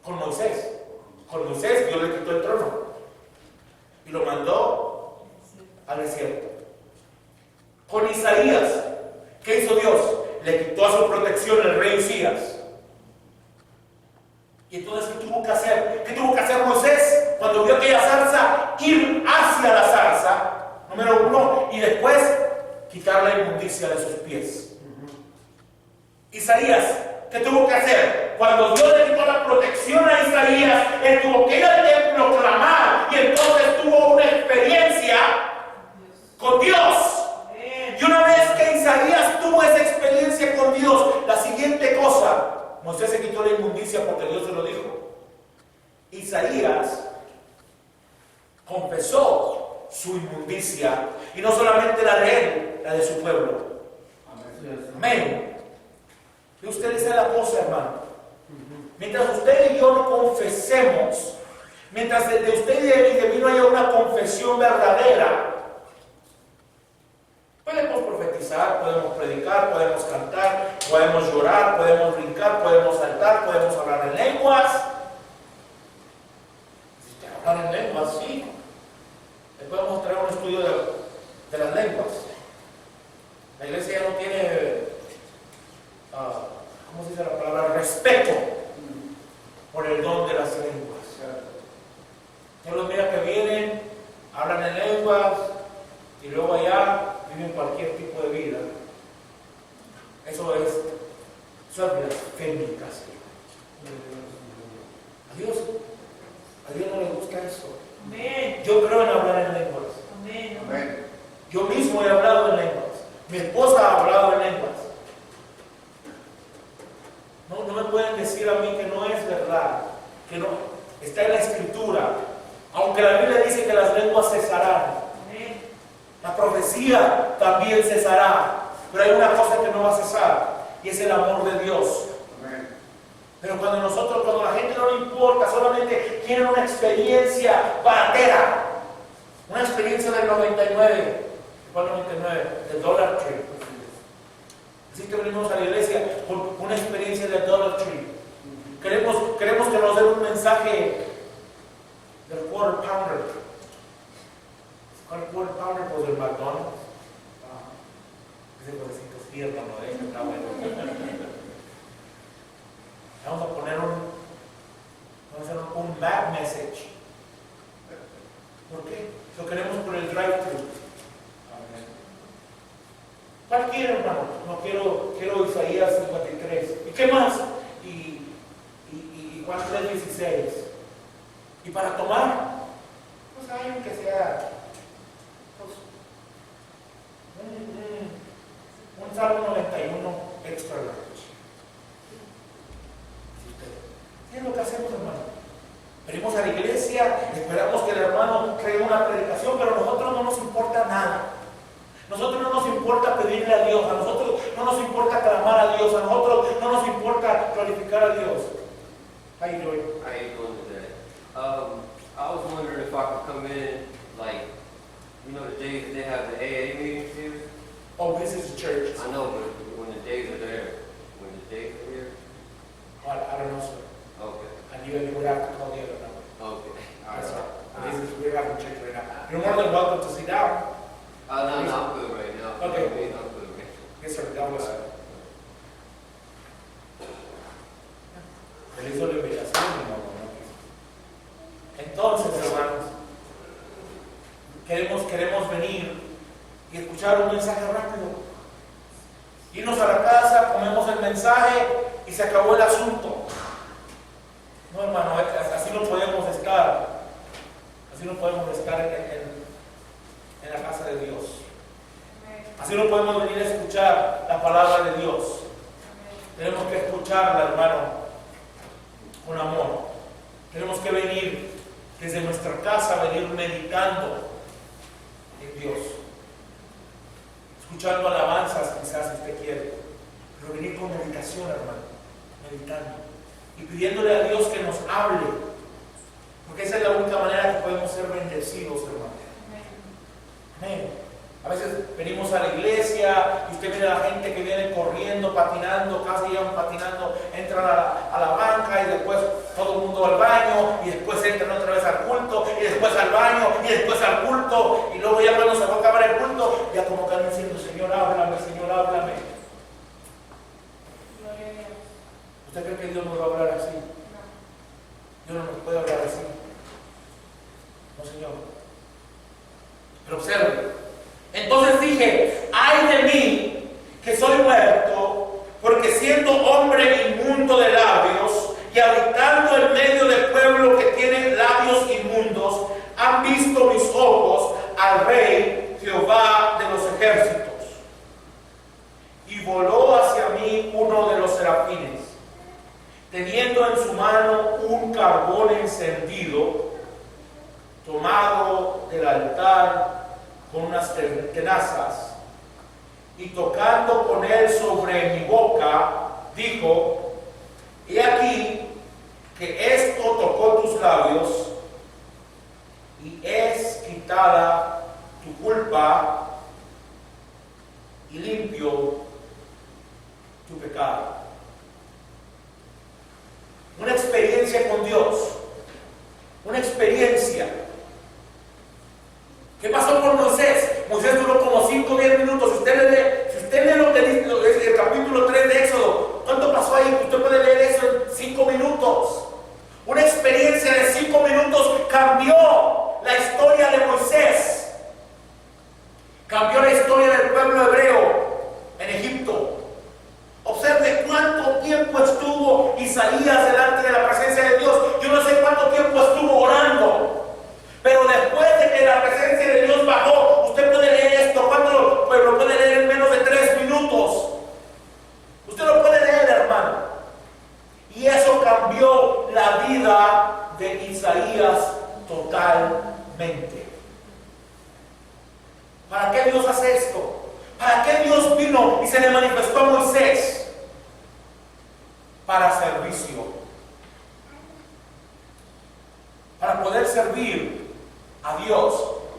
Con Moisés Dios le quitó el trono y lo mandó al desierto. Con Isaías, ¿qué hizo Dios? Le quitó a su protección el rey Usías. Y entonces, ¿qué tuvo que hacer? ¿Qué tuvo que hacer Moisés cuando vio aquella zarza? Ir hacia la zarza, número 1, y después quitar la inmundicia de sus pies. Isaías, ¿qué tuvo que hacer? Cuando Dios le quitó la protección a Isaías, él tuvo que ir al templo, clamar, y entonces tuvo una experiencia con Dios. Y una vez que Isaías tuvo esa experiencia con Dios, la siguiente cosa, Moisés se quitó la inmundicia porque Dios se lo dijo. Isaías confesó su inmundicia, y no solamente la de él, la de su pueblo. Amén. Y usted dice la cosa, hermano. Mientras usted y yo no confesemos, mientras de usted y de mí no haya una confesión verdadera, podemos profetizar, podemos predicar, podemos cantar, podemos llorar, podemos brincar, podemos saltar, podemos hablar en lenguas. Hablar en lenguas, sí. Le podemos traer un estudio de las lenguas. La iglesia ya no tiene, ¿cómo se dice la palabra? Respeto por el don de las lenguas. Yo los mira que vienen, hablan en lenguas y luego allá viven cualquier tipo de vida. Eso es blasfémico. A Dios Mi esposa ha hablado en lenguas. No me pueden decir a mí que no es verdad, que no está en la Escritura. Aunque la Biblia dice que las lenguas cesarán, la profecía también cesará, pero hay una cosa que no va a cesar, y es el amor de Dios. Pero cuando la gente no le importa, solamente quieren una experiencia baratera, una experiencia del 99, ¿cuál 99? Del Dollar Tree. Así que venimos a la iglesia con una experiencia del Dollar Tree. Queremos que nos den un mensaje del Quarter Pounder. ¿Cuál Quarter Pounder? Pues del McDonald's. Ese pobrecito es tierno, ¿no? Está bueno. Vamos a poner un back message. ¿Por qué? Lo queremos por el drive-thru. ¿Cuál quiere, hermano? No quiero Isaías 53. ¿Y qué más? Y Juan 3:16. ¿Y para tomar? Pues hay un que sea pues, un Salmo 91 extra large. ¿Qué es lo que hacemos, hermano? Venimos a la iglesia, esperamos que el hermano cree una predicación, pero a nosotros no nos importa nada. Nosotros no nos importa pedirle a Dios, a nosotros no nos importa clamar a Dios, a nosotros no nos importa glorificar a Dios. How you doing? How you doing today? I was wondering if I could come in, like, you know, the days that they have the AA meetings here? Oh, this is church. I know, but when the days are there, here? I don't know, sir. Okay. And you would have to call the other number. Okay. All Yes, right. sir. We're having church right now. You're more than welcome to sit down. No, I'm good right now. Okay. I'm good. Yes, sir. God bless you. Él hizo la invitación, mi mamá. Entonces, hermanos, queremos venir y escuchar un mensaje rápido. Irnos a la casa, comemos el mensaje y se acabó el asunto. No, hermano, así no podemos estar. Así no podemos estar en la casa de Dios. Así no podemos venir a escuchar la palabra de Dios. Tenemos que escucharla, hermano, con amor. Tenemos que venir desde nuestra casa, venir meditando en Dios. Escuchando alabanzas, quizás si usted quiere. Pero venir con meditación, hermano. Meditando. Y pidiéndole a Dios que nos hable. Porque esa es la única manera que podemos ser bendecidos, hermano. Amén. A veces venimos a la iglesia y usted mira a la gente que viene corriendo, patinando, casi llegan patinando, entran a la banca y después todo el mundo al baño y después entran otra vez al culto y después al baño y después al culto y luego ya cuando se va a acabar el culto ya como que andan diciendo, Señor háblame, Señor háblame. ¿Usted cree que Dios nos va a hablar así? Dios no nos puede hablar así. No, Señor. Pero observe. Entonces dije, ay de mí, que soy muerto, porque siendo hombre inmundo de labios y habitando en medio del pueblo que tiene labios inmundos, han visto mis ojos al Rey Jehová de los ejércitos. Y voló hacia mí uno de los serafines, teniendo en su mano un carbón encendido, tomado del altar con unas tenazas, y tocando con él sobre mi boca, dijo, he aquí que esto tocó tus labios, y es quitada tu culpa, y limpio tu pecado. Una experiencia con Dios, una experiencia. ¿Qué pasó con Moisés? Moisés duró como 5 o 10 minutos. Si usted lee lo que dice el capítulo 3 de Éxodo, ¿cuánto pasó ahí? Usted puede leer eso en 5 minutos. Una experiencia de 5 minutos cambió la historia de Moisés. Cambió la historia del pueblo hebreo en Egipto. Observe Dios vino y se le manifestó a Moisés para servicio, para poder servir a Dios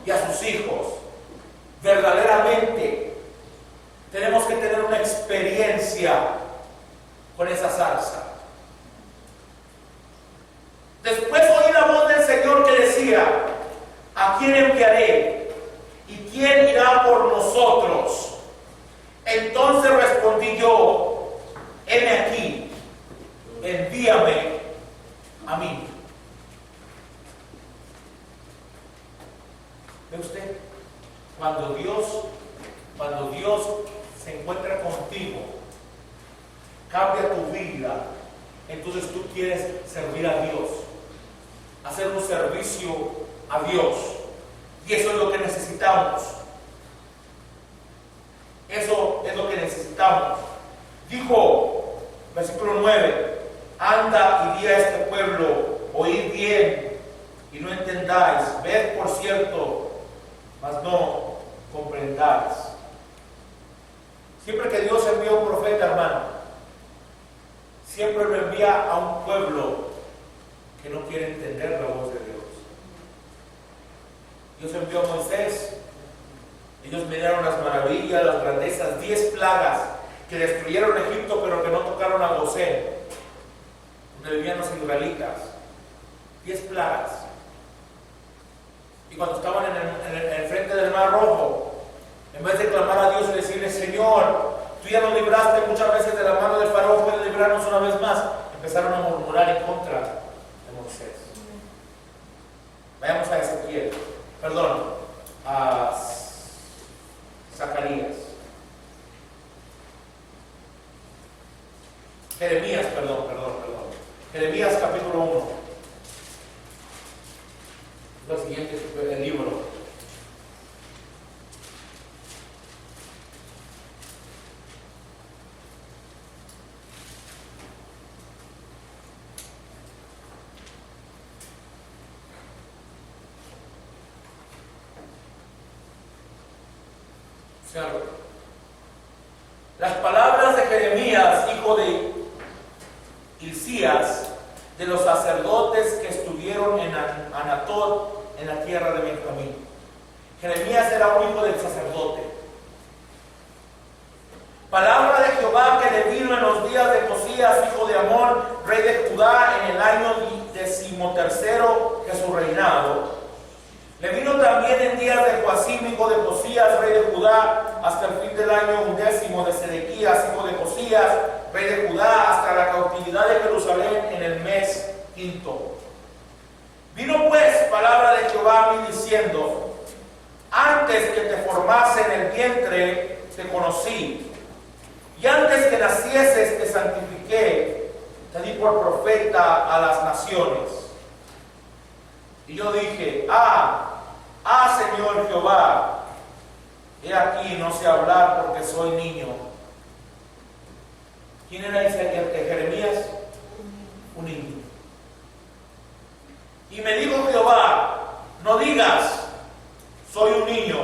y a sus hijos verdaderamente. Tenemos que tener una experiencia con esa zarza. Después oí la voz del Señor que decía: ¿a quién enviaré? ¿Y quién irá por nosotros? Entonces respondí yo: heme aquí, envíame a mí. ¿Ve usted? Cuando Dios se encuentra contigo, cambia tu vida, entonces tú quieres servir a Dios, hacer un servicio a Dios. Y eso es lo que necesitamos. Eso es lo que necesitamos. Dijo, versículo 9: anda y di a este pueblo, oíd bien y no entendáis, ved por cierto, mas no comprendáis. Siempre que Dios envía a un profeta, hermano, siempre lo envía a un pueblo que no quiere entender la voz de Dios. Dios envió a Moisés. Ellos miraron las maravillas, las grandezas, 10 plagas que destruyeron Egipto, pero que no tocaron a Gosén, donde vivían los israelitas. 10 plagas. Y cuando estaban en el frente del Mar Rojo, en vez de clamar a Dios y decirle: Señor, tú ya nos libraste muchas veces de la mano del faraón, puedes librarnos una vez más, empezaron a murmurar en contra de Moisés. Vayamos a Ezequiel, a Zacarías. Jeremías, Jeremías capítulo 1. Lo siguiente es el libro. Las palabras de Jeremías, hijo de Hilcías, de los sacerdotes que estuvieron en Anatot, en la tierra de Benjamín. Jeremías era un hijo del sacerdote. Palabra de Jehová que le vino en los días de Josías, hijo de Amón, rey de Judá, en el año 13º de su reinado. Le vino también en días de Joacim, hijo de Josías, rey de Judá, hasta el fin del año 11 de Sedequías, hijo de Josías, rey de Judá, hasta la cautividad de Jerusalén en el mes 5. Vino pues palabra de Jehová a mí diciendo: antes que te formase en el vientre te conocí, y antes que nacieses te santifiqué, te di por profeta a las naciones. Y yo dije: Señor Jehová, he aquí no sé hablar porque soy niño. ¿Quién era ese de Jeremías? Un niño. Y me dijo Jehová: no digas, soy un niño,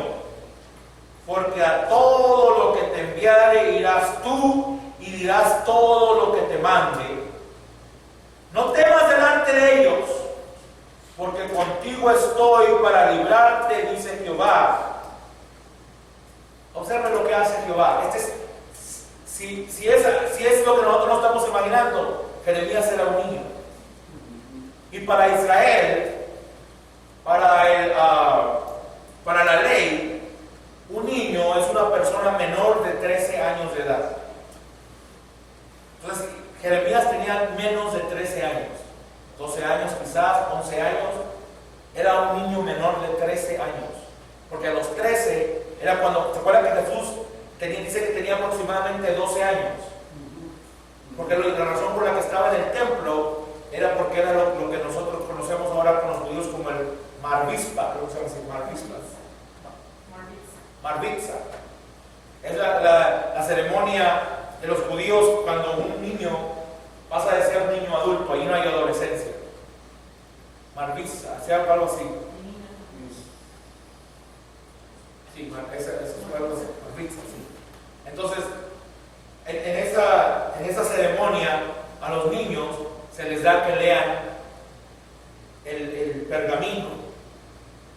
porque a todo lo que te enviare irás tú y dirás todo lo que te mande. No temas delante de ellos, porque contigo estoy para librarte, dice Jehová. Observen lo que hace Jehová. Si es lo que nosotros no estamos imaginando, Jeremías era un niño. Y para Israel, para la ley, un niño es una persona menor de 13 años de edad. Entonces, Jeremías tenía menos de 13 años. 12 años quizás, 11 años. Era un niño menor de 13 años. Porque a los 13 era cuando, ¿se acuerdan que Jesús dice que tenía aproximadamente 12 años? Porque la razón por la que estaba en el templo era porque era lo que nosotros conocemos ahora con los judíos como el Mar Mizpa. ¿Cómo se llama así? Mar Mizpa. Mar Mizpa. Es la ceremonia de los judíos cuando un niño pasa de ser niño a adulto. Ahí no hay adolescencia. Mar Mizpa, sea algo así. Sí, eso es algo así. Mar Mizpa, sí. Entonces, en esa ceremonia, a los niños se les da que lean el pergamino.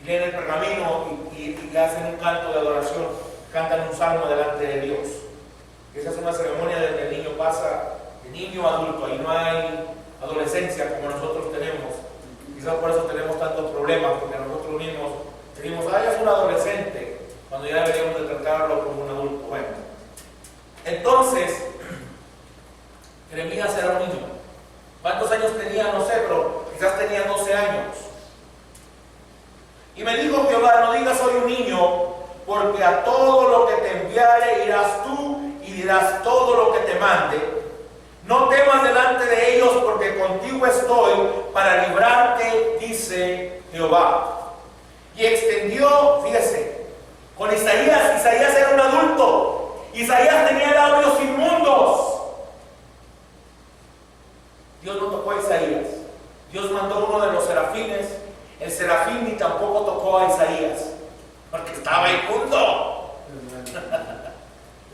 Y leen el pergamino y hacen un canto de adoración, cantan un salmo delante de Dios. Esa es una ceremonia de que el niño pasa de niño a adulto. Ahí no hay adolescencia como nosotros tenemos. Quizás por eso tenemos tantos problemas, porque nosotros mismos decimos, es un adolescente, cuando ya deberíamos de tratarlo como un adulto. Bueno, entonces, Jeremías era un niño. ¿Cuántos años tenía? No sé, pero quizás tenía 12 años. Y me dijo Jehová, no digas soy un niño, porque a todo lo que te enviare irás tú y dirás todo lo que te mande. No temas delante de ellos, porque contigo estoy para librarte, dice Jehová. Y extendió, fíjese, con Isaías era un adulto. Isaías tenía labios inmundos. Dios no tocó a Isaías. Dios mandó uno de los serafines. El serafín ni tampoco tocó a Isaías, porque estaba inmundo.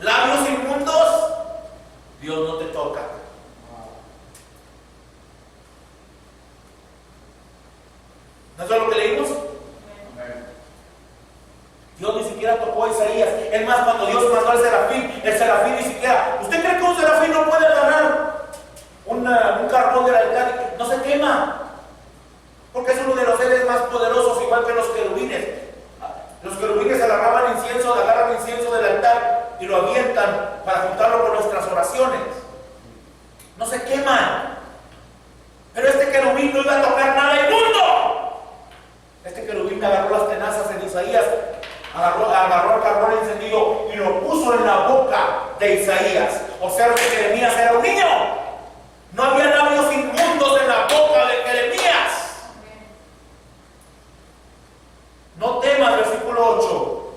Labios inmundos, Dios no te toca. ¿No es lo que leímos? Dios ni siquiera tocó a Isaías. Es más, cuando Dios mandó al serafín, el serafín ni siquiera. ¿Usted cree que un serafín no puede agarrar un carbón del altar? No se quema, porque es uno de los seres más poderosos, igual que los querubines. Los querubines agarran incienso del altar y lo avientan para juntarlo con nuestras oraciones. No se queman. Pero este querubín no iba a tocar nada inmundo. Este querubín agarró las tenazas en Isaías, agarró el carbón encendido y lo puso en la boca de Isaías. O sea, que Jeremías era un niño. No había labios inmundos en la boca de Jeremías. No temas, versículo 8.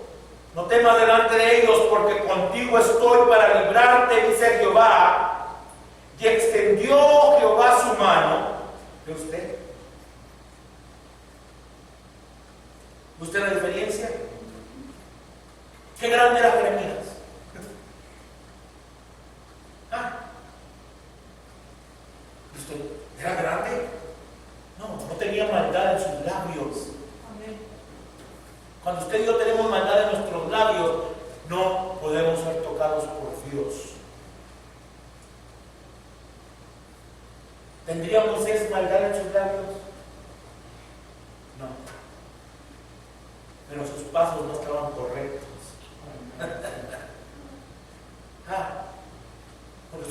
No temas delante de ellos, porque contigo estoy para librarte, dice Jehová. Y extendió Jehová su mano. ¿Ve usted? ¿Ve usted la diferencia? ¿Qué grande era Jeremías? ¿Usted era grande? No tenía maldad en sus labios. Cuando usted y yo tenemos maldad en nuestros labios, no podemos ser tocados por Dios. ¿Tendría Moisés maldad en sus labios? No. Pero sus pasos no estaban correctos. Porque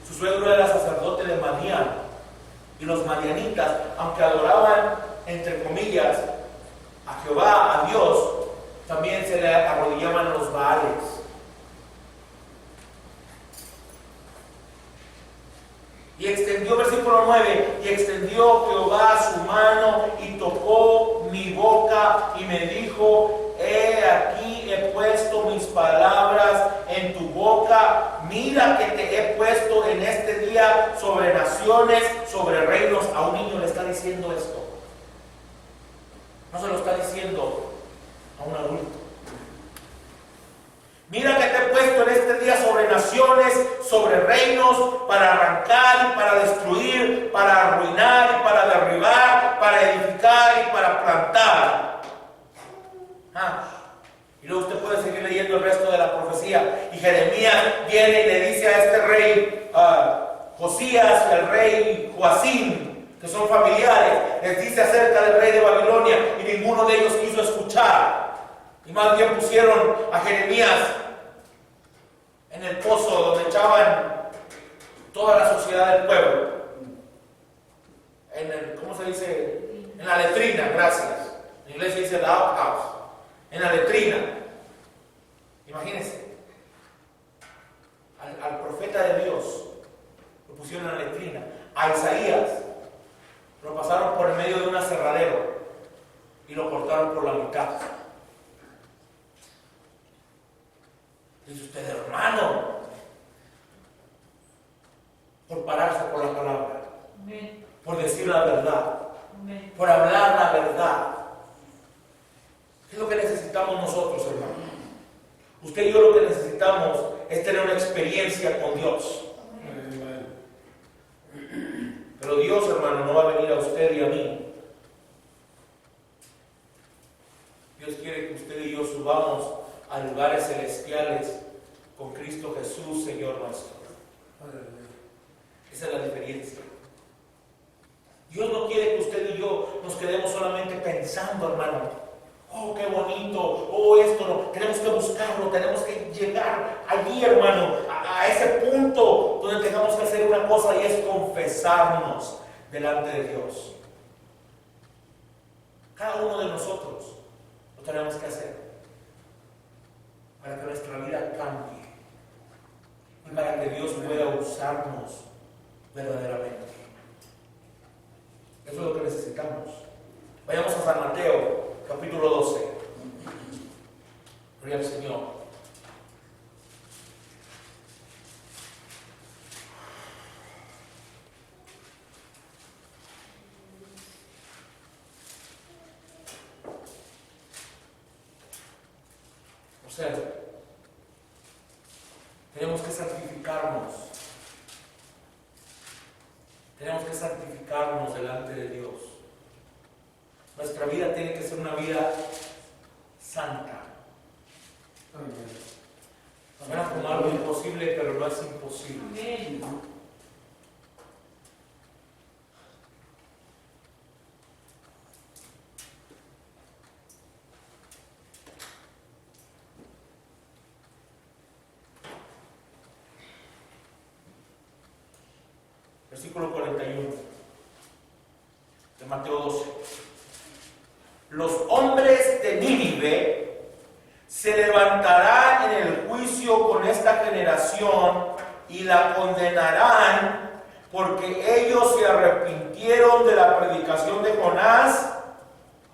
su suegro era sacerdote de Madián. Y los madianitas, aunque adoraban, entre comillas, a Jehová, a Dios, también se le arrodillaban los Baales. Y extendió, versículo 9, y extendió Jehová su mano y tocó mi boca y me dijo, he aquí he puesto mis palabras en tu boca, mira que te he puesto en este día sobre naciones, sobre reinos. A un niño le está diciendo esto. No se lo está diciendo a un adulto. Mira que te he puesto en este día sobre naciones, sobre reinos, para arrancar y para destruir, para arruinar y para derribar, para edificar y para plantar. Y luego usted puede seguir leyendo el resto de la profecía. Y Jeremías viene y le dice a este rey Josías y al rey Joacim, que son familiares, les dice acerca del rey de Babilonia, y ninguno de ellos quiso escuchar. Y más bien pusieron a Jeremías en el pozo donde echaban toda la sociedad del pueblo. ¿Cómo se dice? En la letrina, gracias. En inglés se dice the outhouse. En la letrina. Imagínense. Al profeta de Dios lo pusieron en la letrina. A Isaías lo pasaron por el medio de un aserradero y lo cortaron por la mitad. Dice usted, hermano, por pararse por la palabra, por decir la verdad, por hablar la verdad. ¿Qué es lo que necesitamos nosotros, hermano? Usted y yo lo que necesitamos es tener una experiencia con Dios. Pero Dios, hermano, no va a venir a usted y a mí. Dios quiere que usted y yo subamos a lugares celestiales con Cristo Jesús, Señor nuestro. Esa es la diferencia. Dios no quiere que usted y yo nos quedemos solamente pensando, hermano. Oh, qué bonito. Oh, esto no. Tenemos que buscarlo. Tenemos que llegar allí, hermano, a ese punto donde tengamos que hacer una cosa, y es confesarnos delante de Dios. Cada uno de nosotros lo tenemos que hacer para que nuestra vida cambie y para que Dios pueda usarnos verdaderamente. Eso es lo que necesitamos. Vayamos a San Mateo, capítulo 12. Gloria al Señor. O sea, tenemos que santificarnos. Tenemos que santificarnos delante de Dios. Nuestra vida tiene que ser una vida santa. Suena como algo imposible, pero no es imposible. Versículo 41 de Mateo 12. Los hombres de Nínive se levantarán en el juicio con esta generación y la condenarán, porque ellos se arrepintieron de la predicación de Jonás.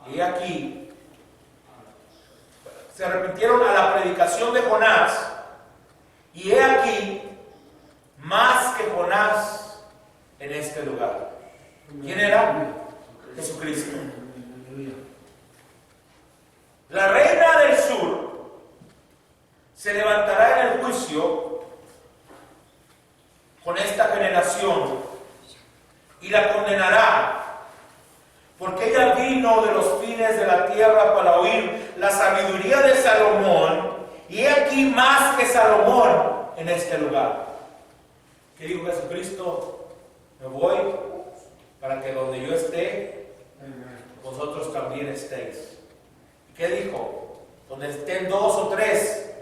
Y aquí se arrepintieron a la predicación de Jonás, y he aquí más que Jonás en este lugar. ¿Quién era? Jesucristo. La reina del sur se levantará en el juicio con esta generación y la condenará, porque ella vino de los fines de la tierra para oír la sabiduría de Salomón, y he aquí más que Salomón en este lugar. ¿Qué dijo Jesucristo? Me voy para que donde yo esté, vosotros también estéis. ¿Qué dijo? Donde estén 2 o 3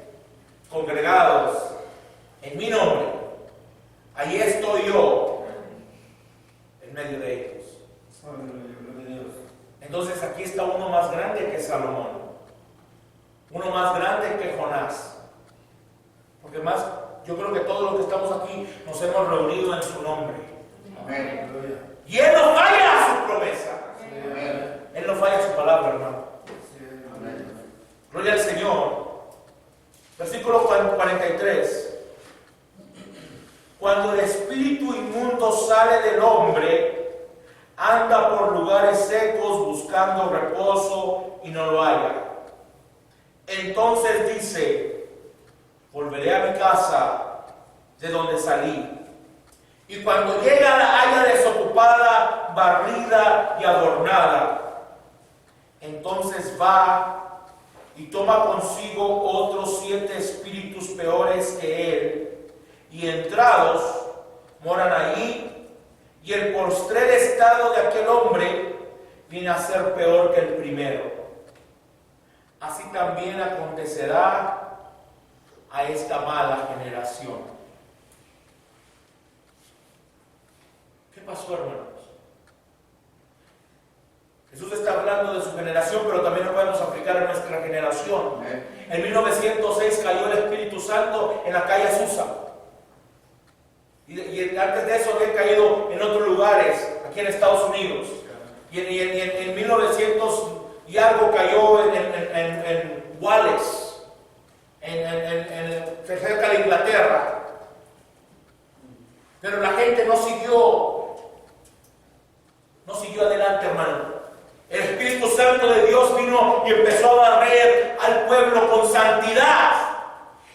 congregados en mi nombre, allí estoy yo en medio de ellos. Entonces aquí está uno más grande que Salomón, uno más grande que Jonás, porque más, yo creo que todos los que estamos aquí nos hemos reunido en su nombre. Amén. Y Él no falla a su promesa. Amén. Él no falla a su palabra, hermano. Gloria al Señor. Versículo 43. Cuando el espíritu inmundo sale del hombre, anda por lugares secos buscando reposo y no lo halla. Entonces dice: volveré a mi casa de donde salí. Y cuando llega la haya desocupada, barrida y adornada, entonces va y toma consigo otros 7 espíritus peores que él, y entrados moran allí, y el postrer estado de aquel hombre viene a ser peor que el primero. Así también acontecerá a esta mala generación. ¿Qué pasó, hermanos? Jesús está hablando de su generación, pero también lo podemos aplicar a nuestra generación. En 1906 cayó el Espíritu Santo en la calle Azusa. Y antes de eso había caído en otros lugares, aquí en Estados Unidos. Y en 1900 y algo cayó en Wales, cerca de Inglaterra. Pero la gente no siguió adelante, hermano. El Espíritu Santo de Dios vino y empezó a barrer al pueblo con santidad.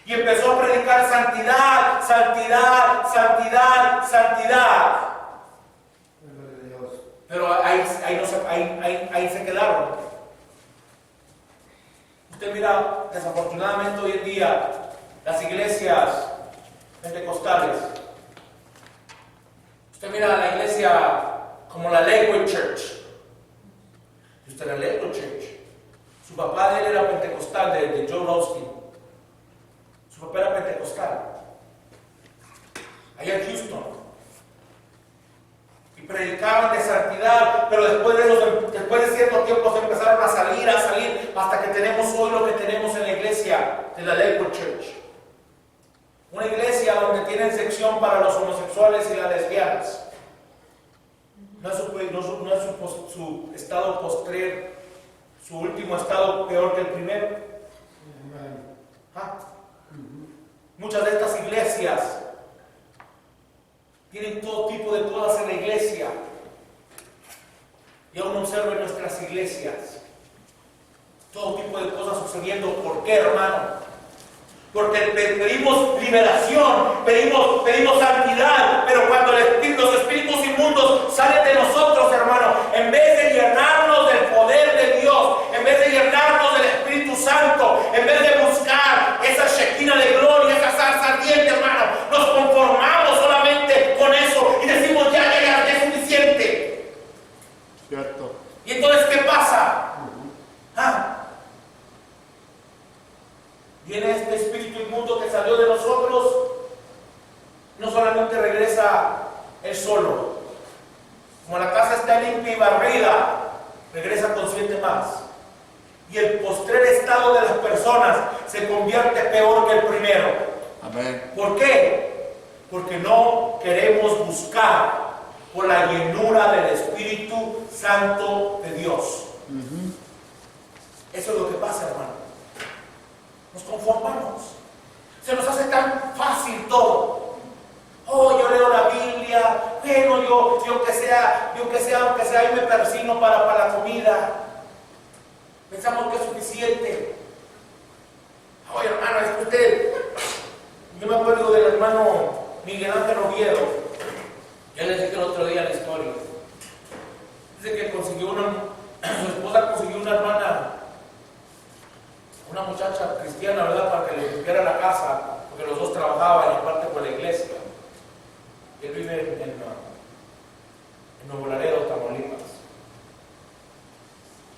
Y empezó a predicar santidad, santidad, santidad, santidad. Pero ahí se quedaron. Usted mira, desafortunadamente hoy en día, las iglesias pentecostales. Usted mira la iglesia como la Lakewood Church. Y usted la Lakewood Church. Su papá de él era pentecostal, de Joel Osteen. Su papá era pentecostal. Allá en Houston. Y predicaban de santidad, pero después de cierto tiempo se empezaron a salir, hasta que tenemos hoy lo que tenemos en la iglesia de la Lakewood Church. Una iglesia donde tienen sección para los homosexuales y las lesbianas. No es su estado postrer, su último estado peor que el primero. Muchas de estas iglesias tienen todo tipo de cosas en la iglesia. Y aún observa en nuestras iglesias todo tipo de cosas sucediendo. ¿Por qué, hermano? Porque pedimos liberación, pedimos santidad, pero cuando los espíritus inmundos salen de nosotros, hermano, en vez de llenarnos del poder de Dios, en vez de llenarnos del Espíritu Santo, en vez de buscar esa Shekinah de gloria, esa salsa ardiente, hermano, nos conformamos solamente con eso y decimos ya es suficiente. Cierto. Y entonces, ¿qué pasa? Viene este espíritu inmundo que salió de nosotros, no solamente regresa él solo, como la casa está limpia y barrida, regresa con 7 más. Y el postrer estado de las personas se convierte peor que el primero. Amén. ¿Por qué? Porque no queremos buscar por la llenura del Espíritu Santo de Dios. Eso es lo que pasa, hermano. Nos conformamos. Se nos hace tan fácil todo. Oh, yo leo la Biblia. Bueno, yo que sea, aunque sea, ahí me persino para la comida. Pensamos que es suficiente. Oye, hermano, es que usted. Yo me acuerdo del hermano Miguel Ángel Oviedo. Ya les dije el otro día la historia. Dice que su esposa consiguió una hermana, una muchacha cristiana, ¿verdad?, para que le limpiara la casa, porque los dos trabajaban en parte por la iglesia. Él vive en Nuevo Laredo, Tamaulipas.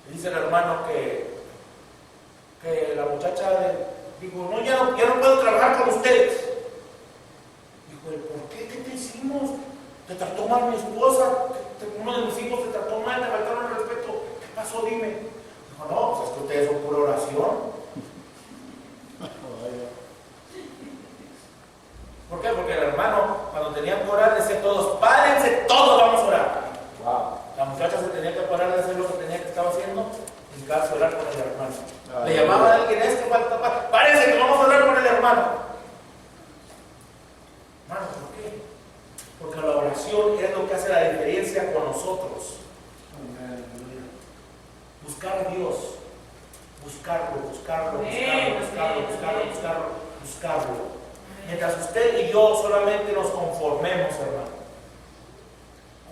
Y dice el hermano que la muchacha dijo, no, ya no puedo trabajar con ustedes. Dijo, ¿por qué? ¿Qué te hicimos? ¿Te trató mal mi esposa? ¿Uno de mis hijos te trató mal? ¿Te faltaron el respeto? ¿Qué pasó? Dime. Dijo, no, pues es que ustedes son pura oración. ¿Por qué? Porque el hermano, cuando tenían que orar, decía todos, párense, todos vamos a orar. Wow. La muchacha se tenía que parar de hacer lo que tenía que estaba haciendo y dedicarse a orar con el hermano. Le llamaba a alguien, párense que vamos a orar con el hermano. Hermano, ¿por qué? Porque la oración es lo que hace la diferencia con nosotros. Buscar a Dios. Buscarlo. Mientras usted y yo solamente nos conformemos, hermano,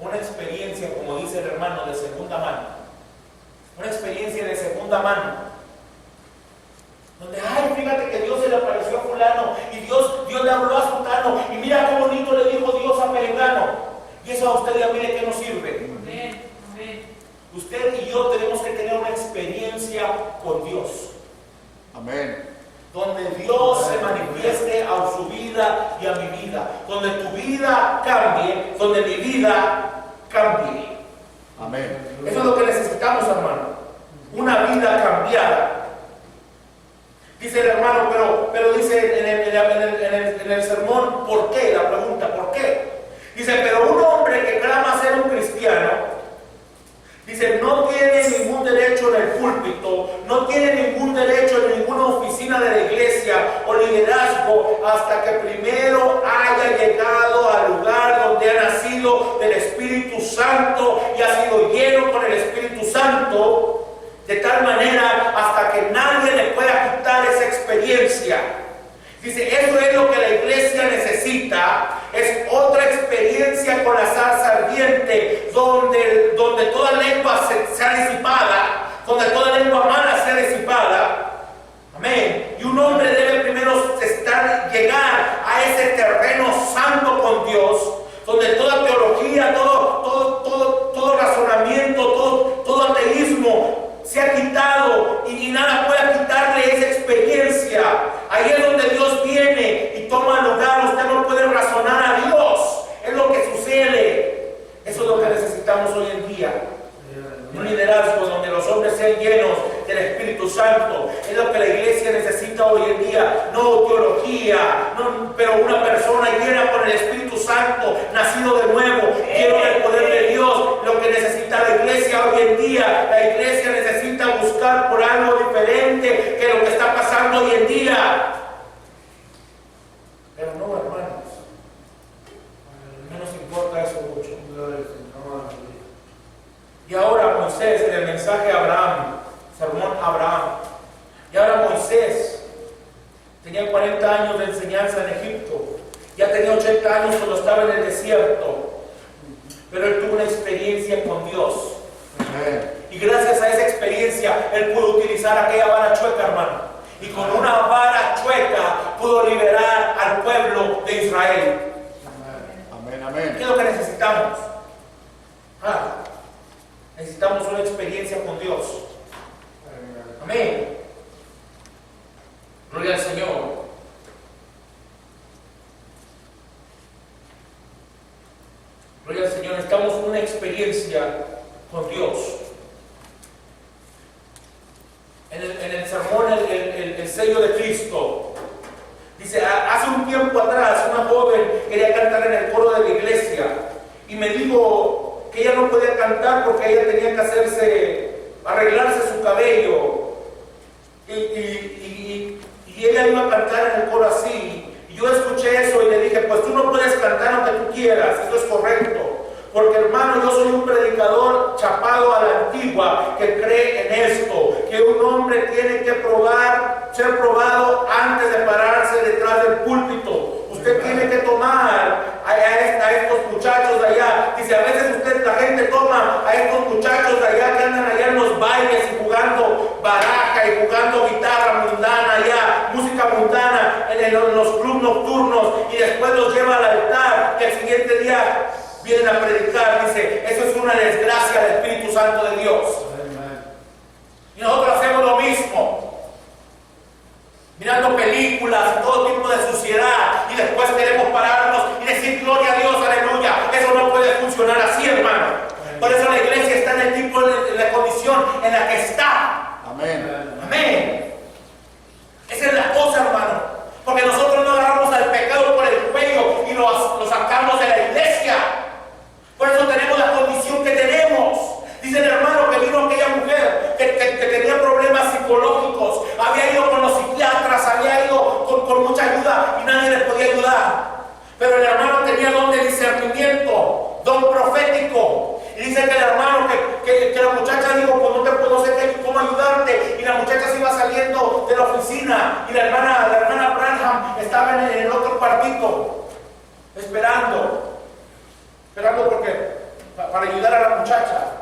una experiencia, como dice el hermano, de segunda mano, una experiencia de segunda mano, donde, ay, fíjate que Dios se le apareció a fulano, y Dios le habló a sultano, y mira qué bonito le dijo Dios a perengano, y eso a usted ya mire que nos sirve. Usted y yo tenemos que tener una experiencia con Dios. Amén. Donde Dios se manifieste a su vida y a mi vida. Donde tu vida cambie, donde mi vida cambie. Amén. Eso es lo que necesitamos, hermano. Una vida cambiada. Dice el hermano, pero dice en el sermón, ¿por qué? La pregunta, ¿por qué? Dice, pero un hombre que clama ser un cristiano, dice, no tiene ningún derecho en el púlpito, no tiene ningún derecho en ninguna oficina de la iglesia o liderazgo hasta que primero haya llegado al lugar donde ha nacido del Espíritu Santo y ha sido lleno con el Espíritu Santo, de tal manera hasta que nadie le pueda quitar esa experiencia. Dice, eso es lo que la iglesia necesita, es otra experiencia con la zarza ardiente, donde toda lengua sea disipada, donde toda lengua mala sea disipada. Amén. Y un hombre debe primero llegar a ese terreno santo con Dios, donde toda teología, todo razonamiento, todo ateísmo se ha quitado y nada pueda quitarle esa experiencia. Ahí es donde Dios viene y toma lugar. Usted no puede razonar a Dios. Es lo que sucede. Eso es lo que necesitamos hoy en día. Un liderazgo donde los hombres sean llenos del Espíritu Santo. Es lo que la iglesia necesita hoy en día. No teología, pero una persona llena con el Espíritu Santo, nacido de nuevo, lleno del poder de Dios. Lo que necesita la iglesia hoy en día. La iglesia necesita buscar por algo diferente que lo que está pasando hoy en día. Pero no, hermanos, no nos importa eso mucho. Y ahora Moisés, en el mensaje a Abraham, sermón a Abraham, y ahora Moisés tenía 40 años de enseñanza en Egipto, ya tenía 80 años cuando estaba en el desierto, pero él tuvo una experiencia con Dios. Amén. Y gracias a esa experiencia, él pudo utilizar aquella vara chueca, hermano. Y con una vara chueca pudo liberar al pueblo de Israel. Amén, amén. ¿Qué es lo que necesitamos? Necesitamos una experiencia con Dios. Amén. Gloria al Señor. Gloria al Señor. Necesitamos una experiencia con Dios. En el sermón, el sello de Cristo, dice, hace un tiempo atrás, una joven quería cantar en el coro de la iglesia y me dijo que ella no podía cantar porque ella tenía que arreglarse su cabello. Y ella iba a cantar en el coro así. Y yo escuché eso y le dije, pues tú no puedes cantar aunque tú quieras, eso es correcto. Porque hermano, yo soy un predicador chapado a la antigua que cree en esto, que un hombre tiene que ser probado antes de pararse detrás del púlpito. Usted tiene que tomar a estos muchachos de allá. Dice, a veces la gente toma a estos muchachos de allá que andan allá en los bailes y jugando baraja y jugando guitarra mundana allá, música mundana en los clubes nocturnos, y después los lleva al altar y al siguiente día vienen a predicar. Dice, eso es una desgracia del Espíritu Santo de Dios. Y nosotros hacemos lo mismo, mirando películas y todo tipo de suciedad, y después queremos pararnos y decir gloria a Dios, aleluya. Eso no puede funcionar así, hermano. Por eso la iglesia está en el tipo, en la condición en la que está. Amén. Amén. Esa es la cosa, hermano. Porque nosotros no agarramos al pecado por el cuello y lo sacamos de la iglesia. Por eso tenemos la condición que tenemos. Dice el hermano que vino aquella mujer que tenía problemas psicológicos, había ido con los psiquiatras, había ido con mucha ayuda y nadie les podía ayudar. Pero el hermano tenía don de discernimiento, don profético. Y dice que el hermano, que la muchacha dijo, pues no sé cómo ayudarte. Y la muchacha se iba saliendo de la oficina y la hermana Branham estaba en el otro cuartito, esperando porque para ayudar a la muchacha.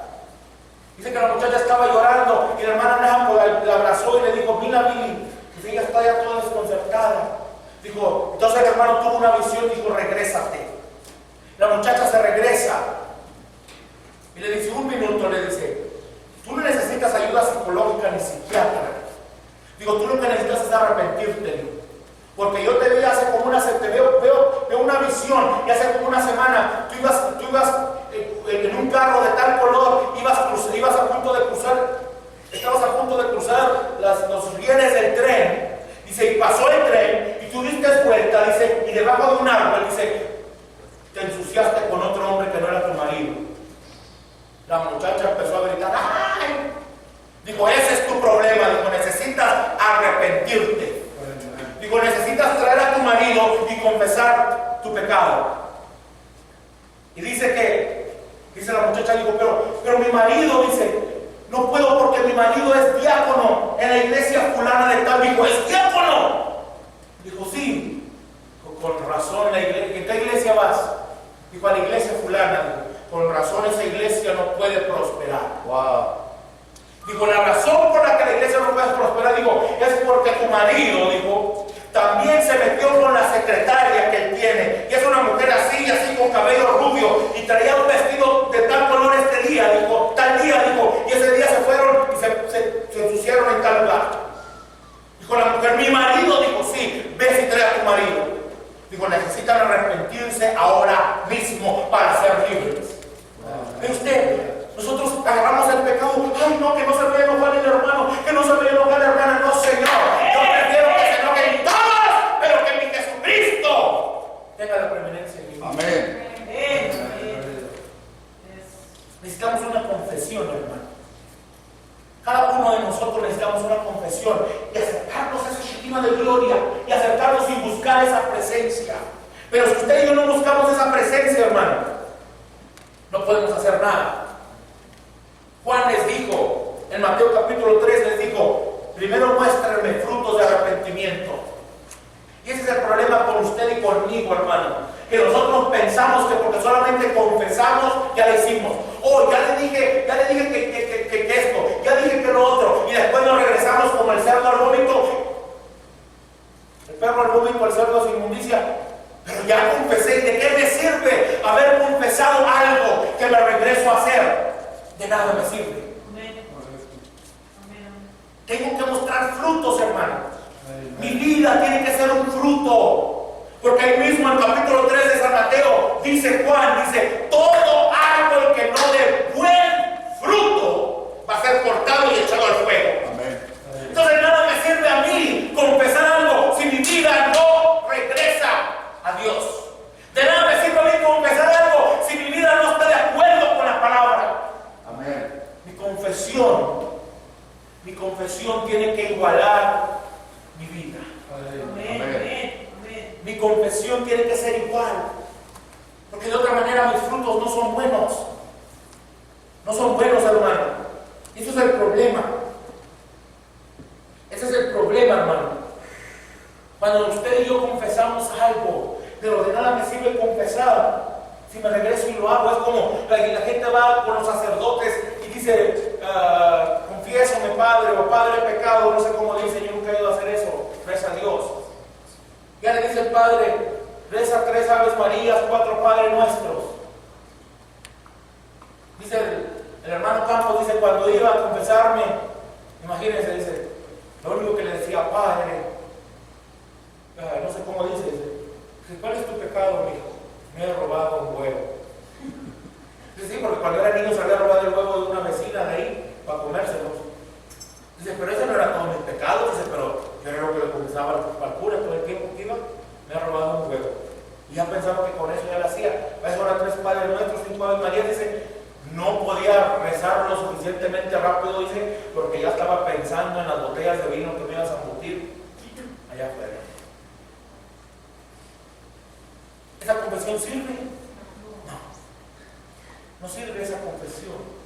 Dice que la muchacha estaba llorando y la hermana Branham la abrazó y le dijo, mira Billy, que ella está ya toda desconcertada. Dijo, entonces el hermano tuvo una visión y dijo, regrésate. La muchacha se regresa y le dice, un minuto, le dice, tú no necesitas ayuda psicológica ni psiquiatra. Digo, tú lo que necesitas es arrepentirte. Porque yo te vi hace como veo una visión, y hace como una semana tú ibas en un carro de tal color, ibas a punto de cruzar, estabas a punto de cruzar los rieles del tren. Dice, y pasó el tren, y tú diste vuelta, dice, y debajo de un árbol, dice, te ensuciaste con otro hombre que no era tu marido. La muchacha empezó a gritar, ¡ay! Digo, ese es tu problema. Digo, necesitas arrepentirte. Digo, necesitas traer a tu marido y confesar tu pecado. Y dice la muchacha, digo, pero mi marido, dice, no puedo porque mi marido es diácono en la iglesia fulana de tal. Digo, es diácono. Dijo, sí, con razón la iglesia. ¿En qué iglesia vas? Dijo, a la iglesia fulana. Con razón esa iglesia no puede prosperar. Wow. Dijo, la razón por la que la iglesia no puede prosperar, digo, es porque tu marido, dijo, también se metió con la secretaria que él tiene. Y es una mujer así, así con cabello rubio. Y traía un vestido de tal color este día, dijo, tal día, dijo. Y ese día se fueron y se ensuciaron en tal lugar. Dijo la mujer, mi marido, dijo, sí, ve si trae a tu marido. Dijo, necesitan arrepentirse ahora mismo para ser libres. ¿Ve usted? Nosotros agarramos el pecado. Ay, no, que no se vaya a enojar el hermano, que no se vaya a enojar la hermana. No, Señor. Yo prefiero que se enojen todos, pero que mi Jesucristo tenga la preeminencia en mi vida. Amén. Necesitamos una confesión, hermano. Cada uno de nosotros necesitamos una confesión y acercarnos a esa Shekinah de gloria y acercarnos sin buscar esa presencia. Pero si usted y yo no buscamos esa presencia, hermano, no podemos hacer nada. Juan les dijo, en Mateo capítulo 3 les dijo, primero muéstrenme frutos de arrepentimiento. Y ese es el problema con usted y conmigo, hermano. Que nosotros pensamos que porque solamente confesamos, ya le hicimos. Oh, ya le dije que esto, ya dije que lo otro. Y después nos regresamos como el cerdo al vómito. El perro al vómito, el cerdo a su inmundicia. Pero ya confesé, ¿y de qué me sirve haber confesado algo que me regreso a hacer? De nada me sirve. Tengo que mostrar frutos, hermano. Mi vida tiene que ser un fruto. Porque ahí mismo en el capítulo 3 de San Mateo, dice Juan, dice, todo árbol que no dé buen fruto va a ser cortado y echado al fuego. Amén. Entonces nada me sirve a mí confesar algo si mi vida no regresa a Dios. De nada me sirve a mí confesar algo si mi vida no está de acuerdo con la palabra. Amén. Mi confesión tiene que igualar mi vida. Amén. Mi confesión tiene que ser igual. Porque de otra manera mis frutos no son buenos. No son buenos, hermano. Eso es el problema. Ese es el problema, hermano. Cuando usted y yo confesamos algo, pero de nada me sirve confesar. Si me regreso y lo hago, es como la gente va con los sacerdotes y dice, confiésame, Padre, o Padre, pecado, no sé cómo dice, yo nunca he ido a hacer eso. Reza a Dios. Ya le dice el Padre, reza 3 Aves Marías, 4 Padres Nuestros. Dice el hermano Campos, dice, cuando iba a confesarme, imagínense, dice, lo único que le decía, Padre, no sé cómo dice, ¿cuál es tu pecado, mijo? Me he robado un huevo. Dice, sí, porque cuando era niño se había robado el huevo de una vecina de ahí para comérselos. Dice, pero ese no era todo mi pecado. Dice, pero yo era lo que le confesaba al cura todo el tiempo que iba. Me ha robado un huevo. Y ya pensaba que con eso ya lo hacía. Para eso ahora 3 Padres Nuestros, 5 Aves Marías. Dice, no podía rezar lo suficientemente rápido, dice, porque ya estaba pensando en las botellas de vino que me ibas a embutir allá afuera. ¿Esa confesión sirve? No. No sirve esa confesión.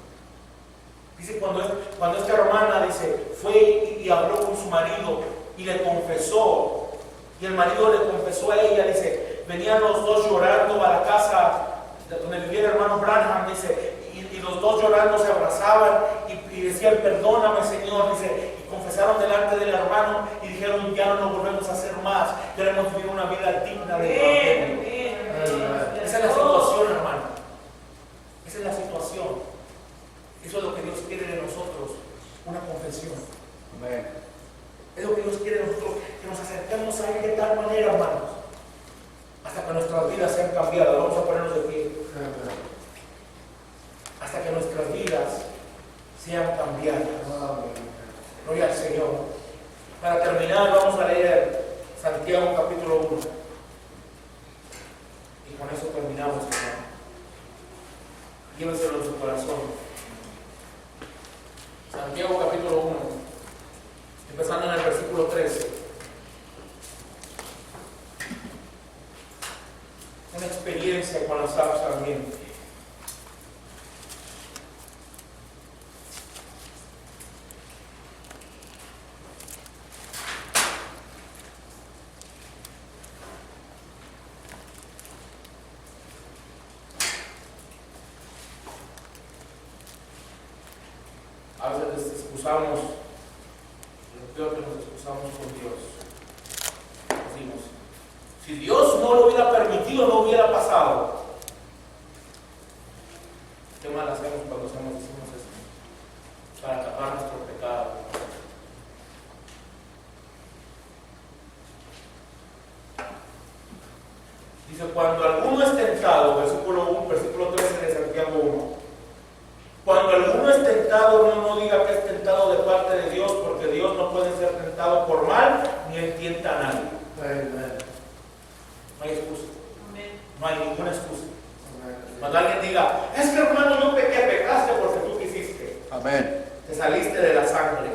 Dice, cuando esta hermana, dice, fue y habló con su marido y le confesó, y el marido le confesó a ella, dice, venían los dos llorando a la casa donde vivía el hermano Branham, dice, y los dos llorando se abrazaban y decían, perdóname, Señor, dice, y confesaron delante del hermano y dijeron, ya no lo volvemos a hacer más, queremos vivir una vida digna de Evangelio. Esa es la situación, hermano. Esa es la situación. Eso es lo que Dios quiere de nosotros, una confesión. Amén. Es lo que Dios quiere de nosotros, que nos acerquemos a Él de tal manera, hermanos, hasta que nuestras vidas sean cambiadas. Vamos a ponernos de pie. Hasta que nuestras vidas sean cambiadas. Gloria al Señor. Para terminar, vamos a leer Santiago capítulo 1. Y con eso terminamos, hermano. Llévenselo en su corazón. Santiago capítulo 1, empezando en el versículo 13. Una experiencia con la zarza ardiente. A veces nos excusamos, lo peor que nos excusamos con Dios. Decimos, si Dios no lo hubiera permitido, no hubiera pasado. ¿Qué mal hacemos cuando decimos esto? Para tapar nuestro pecado. Dice, cuando alguno es tentado, versículo 13 de Santiago 1, cuando alguno es tentado, no diga que es tentado de parte de Dios, porque Dios no puede ser tentado por mal, ni él tienta a nadie. Amen. No hay excusa. Amén. No hay ninguna excusa. Amen. Cuando alguien diga, es que hermano, yo pecaste porque tú quisiste. Amen. Te saliste de la sangre.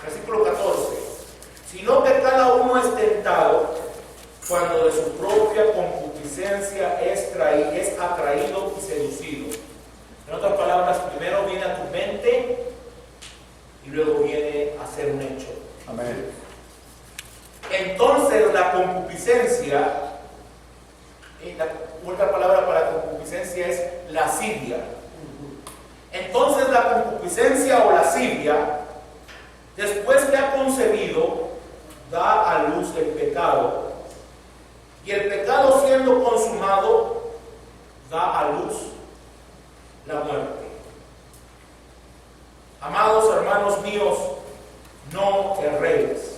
Versículo 14. Sino que cada uno es tentado cuando de su propia concupiscencia es atraído y seducido. En otras palabras, primero viene a tu mente y luego viene a ser un hecho. Amen. Entonces la concupiscencia, otra palabra para concupiscencia es lascivia. Entonces la concupiscencia o lascivia, después que ha concebido, da a luz el pecado. Y el pecado siendo consumado, da a luz la muerte. Amados hermanos míos, no erréis.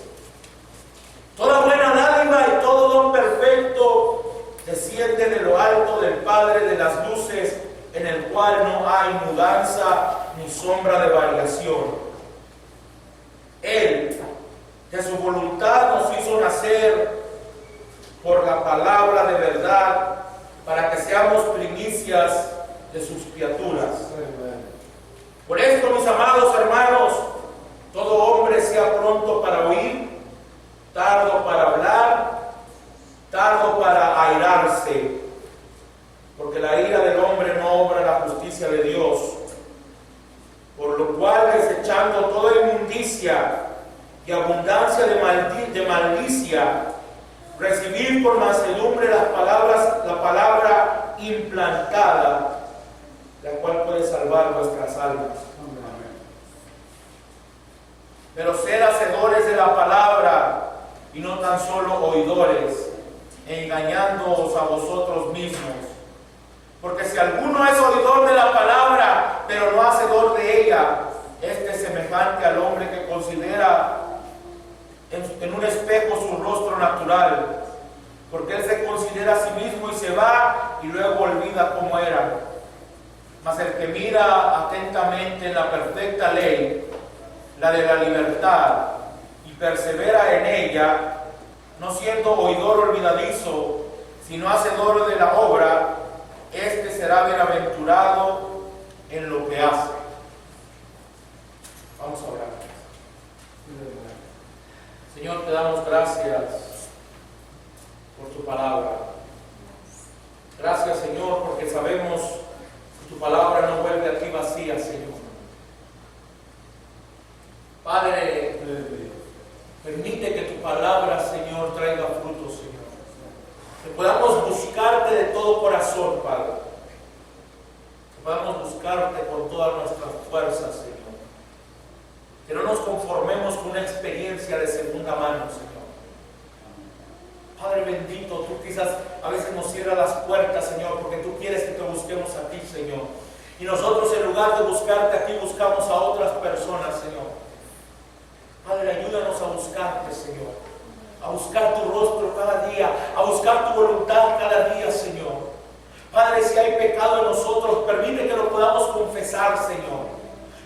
Toda buena dádiva y todo don perfecto desciende de lo alto del Padre de las luces, en el cual no hay mudanza ni sombra de variación. Él, que su voluntad nos hizo nacer por la palabra de verdad, para que seamos primicias de sus criaturas. Por esto, mis amados hermanos, todo hombre sea pronto para oír, tardo para hablar, tardo para airarse, porque la ira del hombre no obra la justicia de Dios. Por lo cual, desechando toda inmundicia y abundancia de malicia, recibir por mansedumbre la palabra implantada, la cual puede salvar vuestras almas. Pero ser hacedores de la palabra y no tan solo oidores, engañándoos a vosotros mismos. Porque si alguno es oidor de la palabra, pero no hacedor de ella, este es semejante al hombre que considera en un espejo su rostro natural, porque él se considera a sí mismo y se va y luego olvida cómo era. Mas el que mira atentamente en la perfecta ley, la de la libertad, y persevera en ella, no siendo oidor olvidadizo, sino hacedor de la obra, este será bienaventurado en lo que hace. Vamos a orar. Señor, te damos gracias por tu palabra. Gracias, Señor, porque sabemos que tu palabra no vuelve a ti vacía, Señor. Padre, permite que tu palabra, Señor, traiga fruto, Señor. Que podamos buscarte de todo corazón, Padre. Que podamos buscarte con todas nuestras fuerzas, Señor. Que no nos conformemos con una experiencia de segunda mano, Señor. Padre bendito, tú quizás a veces nos cierras las puertas, Señor, porque tú quieres que te busquemos a ti, Señor. Y nosotros, en lugar de buscarte a ti, buscamos a otras personas, Señor. Padre, ayúdanos a buscarte, Señor. A buscar tu rostro cada día, a buscar tu voluntad cada día, Señor. Padre, si hay pecado en nosotros, permite que lo podamos confesar, Señor.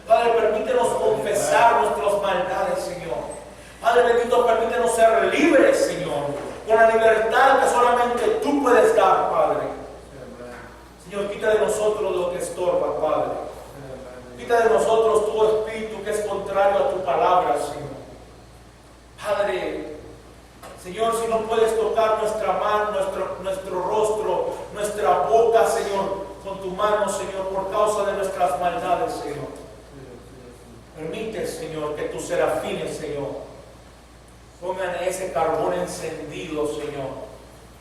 Padre, permítenos confesar nuestras maldades, Señor. Padre bendito, permítenos ser libres, Señor, con la libertad que solamente tú puedes dar, Padre. Señor, quita de nosotros lo que estorba, Padre. Quita de nosotros tu espíritu que es contrario a tu palabra, Señor. Padre, Señor, si no puedes tocar nuestra mano, nuestro rostro, nuestra boca, Señor, con tu mano, Señor, por causa de nuestras maldades, Señor. Permite, Señor, que tus serafines, Señor, pongan ese carbón encendido, Señor.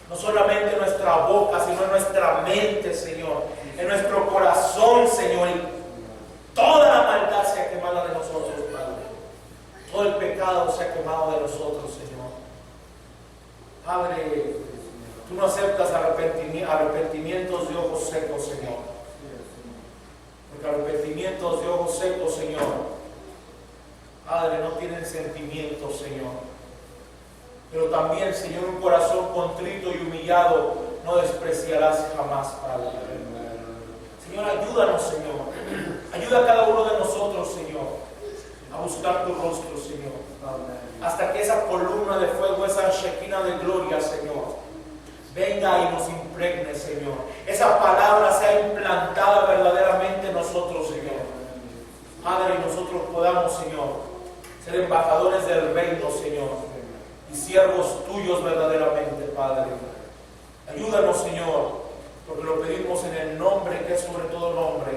No solamente en nuestra boca, sino en nuestra mente, Señor. En nuestro corazón, Señor. Y Toda la maldad sea quemada de nosotros, Padre. Todo el pecado sea quemado de nosotros, Señor. Padre, tú no aceptas arrepentimientos de ojos secos, Señor. Porque arrepentimientos de ojos secos, Señor, Padre, no tienen sentimientos, Señor. Pero también, Señor, un corazón contrito y humillado no despreciarás jamás, Padre. Señor, ayúdanos, Señor. Ayuda a cada uno de nosotros, Señor, a buscar tu rostro, Señor. Hasta que esa columna de fuego, esa Shekinah de gloria, Señor, venga y nos impregne, Señor. Esa palabra sea implantada verdaderamente en nosotros, Señor. Padre, y nosotros podamos, Señor, ser embajadores del reino, Señor, y siervos tuyos verdaderamente, Padre. Ayúdanos, Señor, porque lo pedimos en el nombre que es sobre todo nombre,